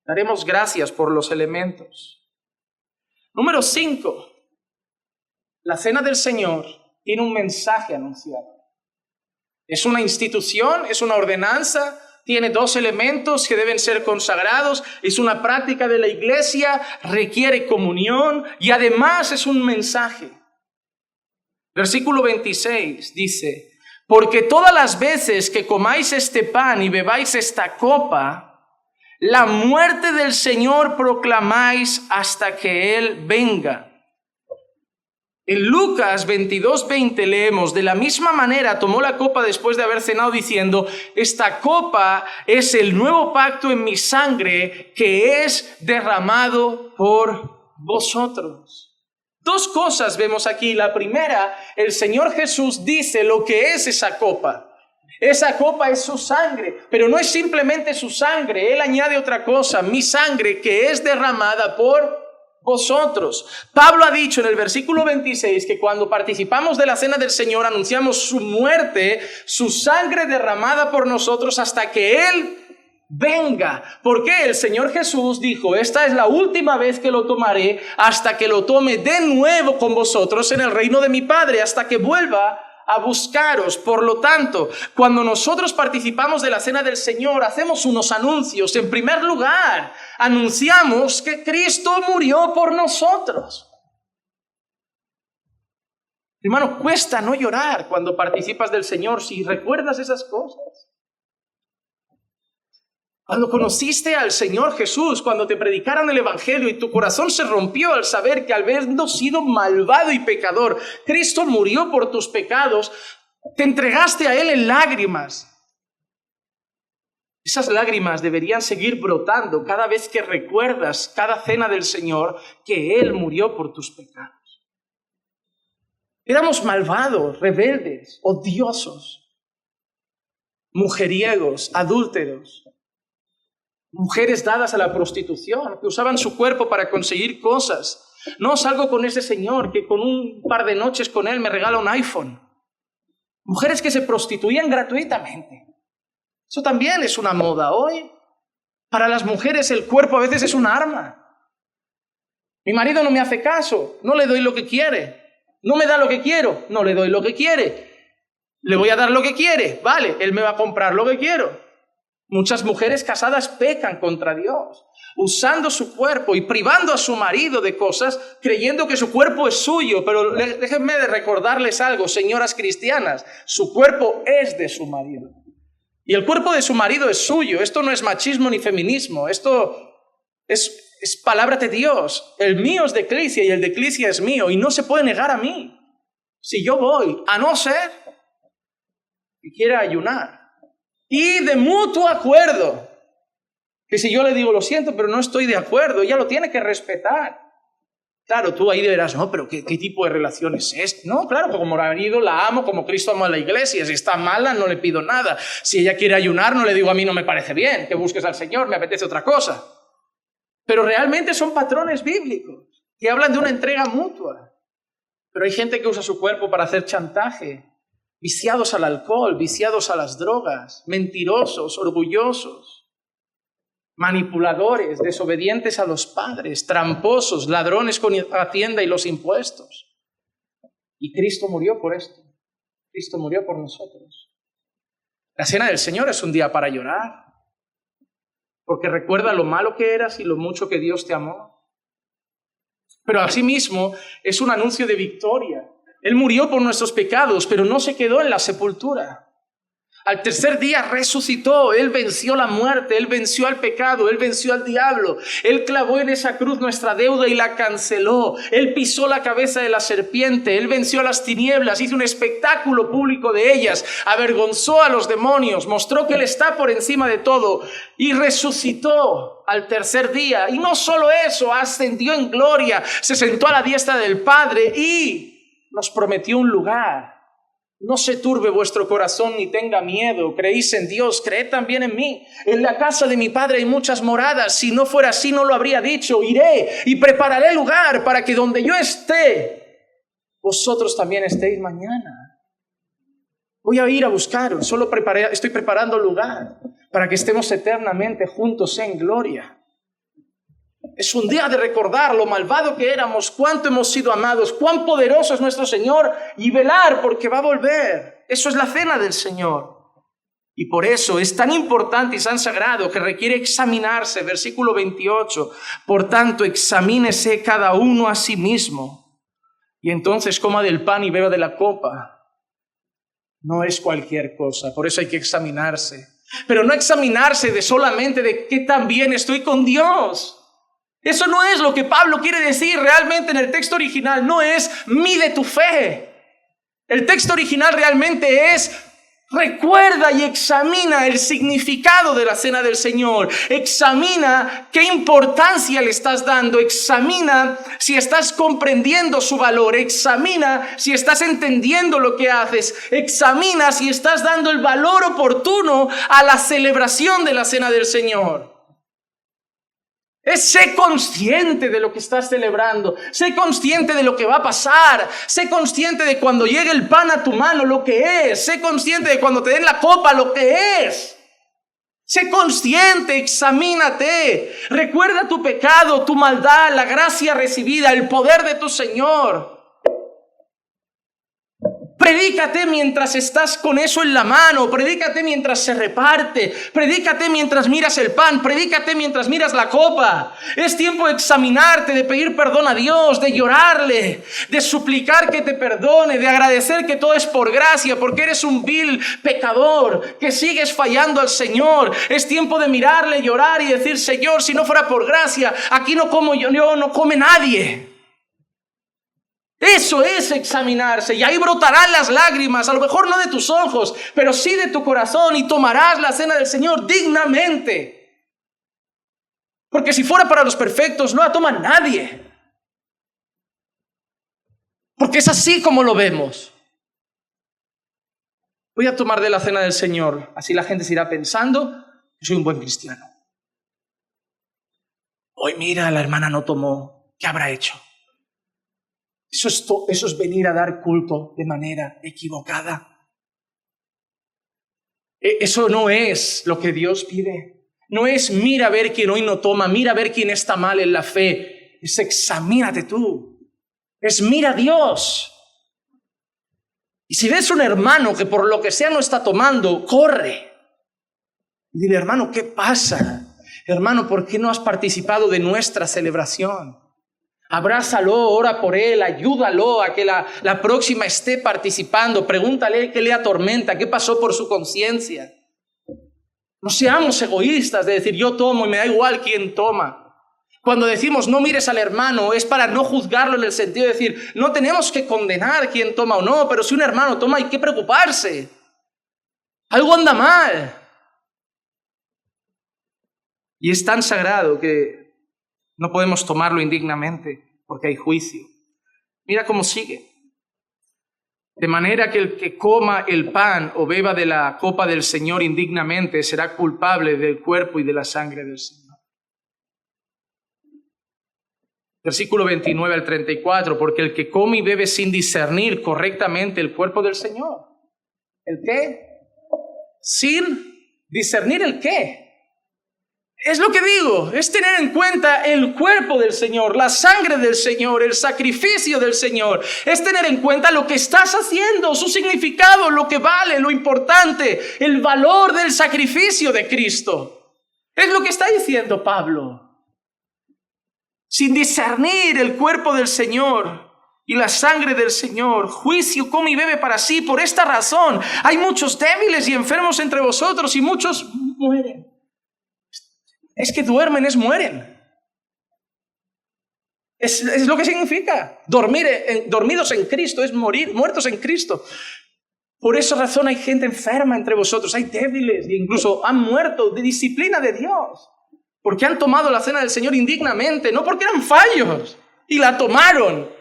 Daremos gracias por los elementos. Número 5. La cena del Señor tiene un mensaje anunciado. Es una institución, es una ordenanza, tiene 2 elementos que deben ser consagrados, es una práctica de la iglesia, requiere comunión y además es un mensaje. Versículo 26 dice: porque todas las veces que comáis este pan y bebáis esta copa, la muerte del Señor proclamáis hasta que Él venga. En Lucas 22:20 leemos: de la misma manera tomó la copa después de haber cenado diciendo: esta copa es el nuevo pacto en mi sangre que es derramado por vosotros. 2 cosas vemos aquí. La primera, el Señor Jesús dice lo que es esa copa. Esa copa es su sangre, pero no es simplemente su sangre. Él añade otra cosa: mi sangre que es derramada por vosotros. Pablo ha dicho en el versículo 26 que cuando participamos de la cena del Señor anunciamos su muerte, su sangre derramada por nosotros hasta que Él venga. Porque el Señor Jesús dijo: esta es la última vez que lo tomaré hasta que lo tome de nuevo con vosotros en el reino de mi Padre, hasta que vuelva a buscaros. Por lo tanto, cuando nosotros participamos de la cena del Señor, hacemos unos anuncios. En primer lugar, anunciamos que Cristo murió por nosotros. Hermano, cuesta no llorar cuando participas del Señor si recuerdas esas cosas. Cuando conociste al Señor Jesús, cuando te predicaron el Evangelio y tu corazón se rompió al saber que habiendo sido malvado y pecador, Cristo murió por tus pecados, te entregaste a Él en lágrimas. Esas lágrimas deberían seguir brotando cada vez que recuerdas cada cena del Señor que Él murió por tus pecados. Éramos malvados, rebeldes, odiosos, mujeriegos, adúlteros. Mujeres dadas a la prostitución, que usaban su cuerpo para conseguir cosas. No salgo con ese señor que con un par de noches con él me regala un iPhone. Mujeres que se prostituían gratuitamente. Eso también es una moda hoy. Para las mujeres el cuerpo a veces es un arma. Mi marido no me hace caso, no le doy lo que quiere. No me da lo que quiero, no le doy lo que quiere. Le voy a dar lo que quiere, vale, él me va a comprar lo que quiero. Muchas mujeres casadas pecan contra Dios, usando su cuerpo y privando a su marido de cosas, creyendo que su cuerpo es suyo. Pero déjenme de recordarles algo, señoras cristianas, su cuerpo es de su marido. Y el cuerpo de su marido es suyo. Esto no es machismo ni feminismo, esto es palabra de Dios. El mío es de Eclesia y el de Eclesia es mío, y no se puede negar a mí. Si yo voy, a no ser que quiera ayunar. Y de mutuo acuerdo, que si yo le digo lo siento, pero no estoy de acuerdo, ella lo tiene que respetar. Claro, tú ahí dirás, no, pero ¿qué tipo de relación es esta? No, claro, como marido la amo, como Cristo amó a la iglesia. Si está mala, no le pido nada. Si ella quiere ayunar, no le digo a mí no me parece bien, que busques al Señor, me apetece otra cosa. Pero realmente son patrones bíblicos que hablan de una entrega mutua. Pero hay gente que usa su cuerpo para hacer chantaje. Viciados al alcohol, viciados a las drogas, mentirosos, orgullosos, manipuladores, desobedientes a los padres, tramposos, ladrones con Hacienda y los impuestos. Y Cristo murió por esto. Cristo murió por nosotros. La cena del Señor es un día para llorar, porque recuerda lo malo que eras y lo mucho que Dios te amó. Pero asimismo es un anuncio de victoria. Él murió por nuestros pecados, pero no se quedó en la sepultura. Al tercer día resucitó. Él venció la muerte, Él venció al pecado, Él venció al diablo. Él clavó en esa cruz nuestra deuda y la canceló. Él pisó la cabeza de la serpiente, Él venció a las tinieblas, hizo un espectáculo público de ellas, avergonzó a los demonios, mostró que Él está por encima de todo y resucitó al tercer día. Y no solo eso, ascendió en gloria, se sentó a la diestra del Padre y nos prometió un lugar. No se turbe vuestro corazón ni tenga miedo. Creéis en Dios, creed también en mí. En la casa de mi Padre hay muchas moradas. Si no fuera así, no lo habría dicho. Iré y prepararé lugar para que donde yo esté, vosotros también estéis mañana. Voy a ir a buscaros. Estoy preparando lugar para que estemos eternamente juntos en gloria. Es un día de recordar lo malvado que éramos, cuánto hemos sido amados, cuán poderoso es nuestro Señor y velar porque va a volver. Eso es la cena del Señor. Y por eso es tan importante y tan sagrado que requiere examinarse. Versículo 28. Por tanto, examínese cada uno a sí mismo y entonces coma del pan y beba de la copa. No es cualquier cosa, por eso hay que examinarse. Pero no examinarse de solamente de qué tan bien estoy con Dios. Eso no es lo que Pablo quiere decir realmente en el texto original. No es mide tu fe. El texto original realmente es Recuerda y examina el significado de la cena del Señor. Examina qué importancia le estás dando. Examina si estás comprendiendo su valor. Examina si estás entendiendo lo que haces. Examina si estás dando el valor oportuno a la celebración de la cena del Señor. Sé consciente de lo que estás celebrando. Sé consciente de lo que va a pasar. Sé consciente de cuando llegue el pan a tu mano, lo que es. Sé consciente de cuando te den la copa, lo que es. Sé consciente, examínate. Recuerda tu pecado, tu maldad, la gracia recibida, el poder de tu Señor. Predícate mientras estás con eso en la mano. Predícate mientras se reparte. Predícate mientras miras el pan. Predícate mientras miras la copa. Es tiempo de examinarte, de pedir perdón a Dios, de llorarle, de suplicar que te perdone, de agradecer que todo es por gracia, porque eres un vil pecador, que sigues fallando al Señor. Es tiempo de mirarle, llorar y decir: Señor, si no fuera por gracia, aquí no como yo, no come nadie. Eso es examinarse, y ahí brotarán las lágrimas, a lo mejor no de tus ojos, pero sí de tu corazón, y tomarás la cena del Señor dignamente. Porque si fuera para los perfectos, no la toma nadie. Porque es así como lo vemos. Voy a tomar de la cena del Señor, así la gente se irá pensando que soy un buen cristiano. Hoy mira, la hermana no tomó, ¿qué habrá hecho? Eso es venir a dar culto de manera equivocada. Eso no es lo que Dios pide. No es mira a ver quién hoy no toma, mira a ver quién está mal en la fe. Es examínate tú. Es mira a Dios. Y si ves un hermano que por lo que sea no está tomando, corre. Y dile: hermano, ¿qué pasa? Hermano, ¿por qué no has participado de nuestra celebración? Abrázalo, ora por él, ayúdalo a que la próxima esté participando. Pregúntale qué le atormenta, qué pasó por su conciencia. No seamos egoístas de decir: yo tomo y me da igual quién toma. Cuando decimos no mires al hermano, es para no juzgarlo en el sentido de decir, no tenemos que condenar quién toma o no, pero si un hermano toma hay que preocuparse. Algo anda mal. Y es tan sagrado que no podemos tomarlo indignamente porque hay juicio. Mira cómo sigue. De manera que el que coma el pan o beba de la copa del Señor indignamente será culpable del cuerpo y de la sangre del Señor. Versículo 29 al 34. Porque el que come y bebe sin discernir correctamente el cuerpo del Señor. ¿El qué? Sin discernir el qué. Es lo que digo, es tener en cuenta el cuerpo del Señor, la sangre del Señor, el sacrificio del Señor. Es tener en cuenta lo que estás haciendo, su significado, lo que vale, lo importante, el valor del sacrificio de Cristo. Es lo que está diciendo Pablo. Sin discernir el cuerpo del Señor y la sangre del Señor, juicio come y bebe para sí. Por esta razón hay muchos débiles y enfermos entre vosotros y muchos mueren. Es que duermen, mueren. Es lo que significa. Dormidos en Cristo es morir, muertos en Cristo. Por esa razón hay gente enferma entre vosotros, hay débiles e incluso han muerto de disciplina de Dios. Porque han tomado la cena del Señor indignamente, no porque eran fallos y la tomaron.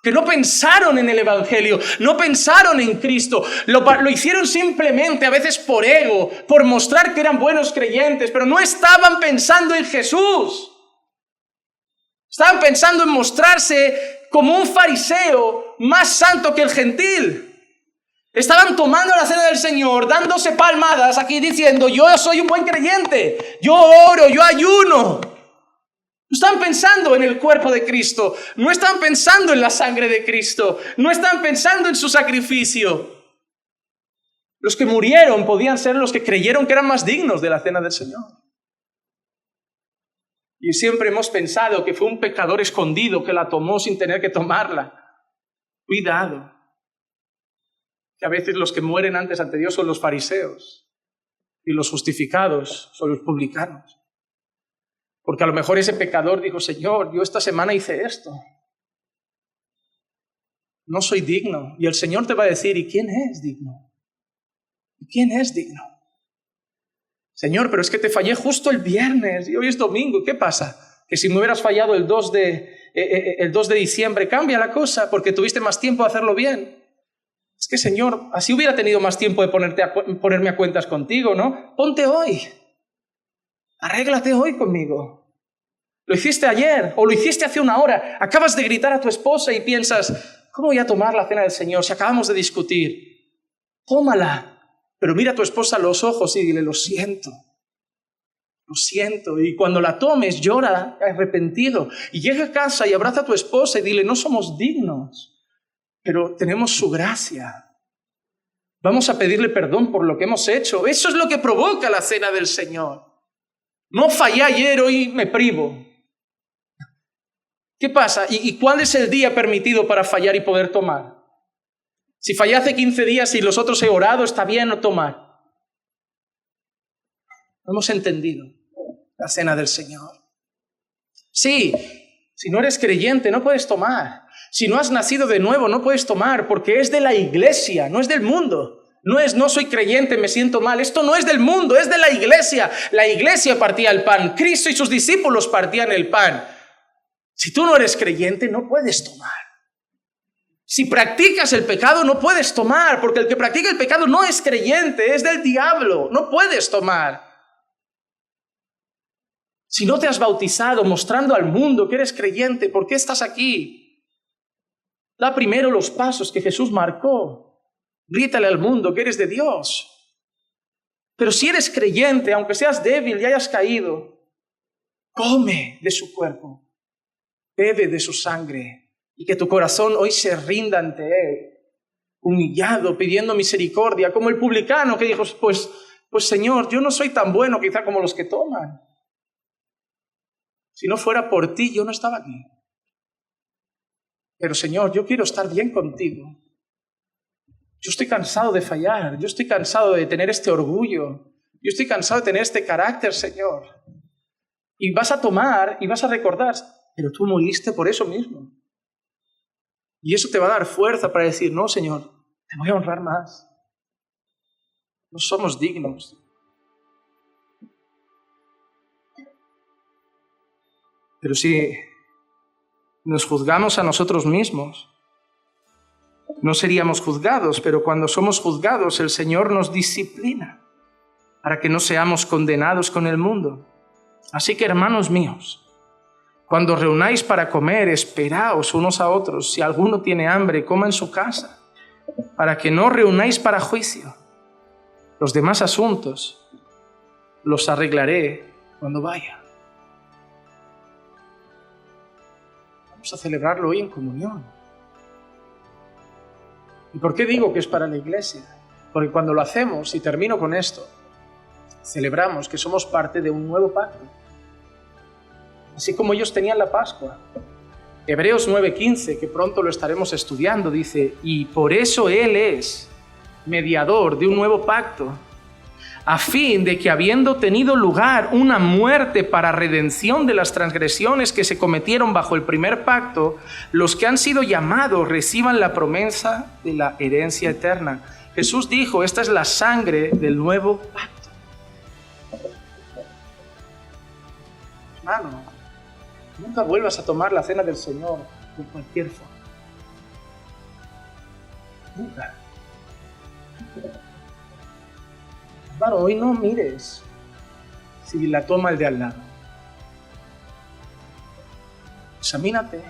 Que no pensaron en el Evangelio, no pensaron en Cristo, lo hicieron simplemente a veces por ego, por mostrar que eran buenos creyentes, pero no estaban pensando en Jesús. Estaban pensando en mostrarse como un fariseo más santo que el gentil. Estaban tomando la cena del Señor, dándose palmadas aquí diciendo: yo soy un buen creyente, yo oro, yo ayuno. No están pensando en el cuerpo de Cristo, no están pensando en la sangre de Cristo, no están pensando en su sacrificio. Los que murieron podían ser los que creyeron que eran más dignos de la cena del Señor. Y siempre hemos pensado que fue un pecador escondido que la tomó sin tener que tomarla. Cuidado, que a veces los que mueren antes ante Dios son los fariseos y los justificados son los publicanos. Porque a lo mejor ese pecador dijo: Señor, yo esta semana hice esto. No soy digno. Y el Señor te va a decir: ¿y quién es digno? ¿Quién es digno? Señor, pero es que te fallé justo el viernes y hoy es domingo. ¿Qué pasa? Que si me hubieras fallado el 2 de diciembre, cambia la cosa porque tuviste más tiempo de hacerlo bien. Es que, Señor, así hubiera tenido más tiempo de ponerme a cuentas contigo, ¿no? Ponte hoy. Arréglate hoy conmigo. Lo hiciste ayer o lo hiciste hace una hora. Acabas de gritar a tu esposa y piensas, ¿cómo voy a tomar la cena del Señor si acabamos de discutir? Tómala. Pero mira a tu esposa a los ojos y dile, lo siento. Y cuando la tomes, llora arrepentido. Y llega a casa y abraza a tu esposa y dile, no somos dignos, pero tenemos su gracia. Vamos a pedirle perdón por lo que hemos hecho. Eso es lo que provoca la cena del Señor. No fallé ayer, hoy me privo. ¿Qué pasa? ¿Y cuál es el día permitido para fallar y poder tomar? Si fallé hace 15 días y los otros he orado, ¿está bien no tomar? No hemos entendido la cena del Señor. Sí, si no eres creyente no puedes tomar. Si no has nacido de nuevo no puedes tomar porque es de la iglesia, no es del mundo. No soy creyente, me siento mal. Esto no es del mundo, es de la iglesia. La iglesia partía el pan. Cristo y sus discípulos partían el pan. Si tú no eres creyente no puedes tomar. Si practicas el pecado no puedes tomar, porque el que practica el pecado no es creyente, es del diablo, no puedes tomar. Si no te has bautizado mostrando al mundo que eres creyente, ¿por qué estás aquí? Da primero los pasos que Jesús marcó. Grítale al mundo que eres de Dios. Pero si eres creyente, aunque seas débil y hayas caído, come de su cuerpo, bebe de su sangre. Y que tu corazón hoy se rinda ante Él, humillado, pidiendo misericordia, como el publicano que dijo, pues Señor, yo no soy tan bueno quizá como los que toman. Si no fuera por ti, yo no estaba aquí. Pero Señor, yo quiero estar bien contigo. Yo estoy cansado de fallar, yo estoy cansado de tener este orgullo, yo estoy cansado de tener este carácter, Señor. Y vas a tomar y vas a recordar, pero tú moriste por eso mismo. Y eso te va a dar fuerza para decir, no, Señor, te voy a honrar más. No somos dignos. Pero si nos juzgamos a nosotros mismos, no seríamos juzgados, pero cuando somos juzgados, el Señor nos disciplina para que no seamos condenados con el mundo. Así que, hermanos míos, cuando reunáis para comer, esperaos unos a otros. Si alguno tiene hambre, coma en su casa, para que no reunáis para juicio. Los demás asuntos los arreglaré cuando vaya. Vamos a celebrarlo hoy en comunión. ¿Y por qué digo que es para la iglesia? Porque cuando lo hacemos, y termino con esto, celebramos que somos parte de un nuevo pacto. Así como ellos tenían la Pascua. Hebreos 9:15, que pronto lo estaremos estudiando, dice, y por eso Él es mediador de un nuevo pacto, a fin de que habiendo tenido lugar una muerte para redención de las transgresiones que se cometieron bajo el primer pacto, los que han sido llamados reciban la promesa de la herencia eterna. Jesús dijo, esta es la sangre del nuevo pacto. Hermano, nunca vuelvas a tomar la cena del Señor de cualquier forma. Nunca. Hermano, hoy no mires si la toma el de al lado. Examínate.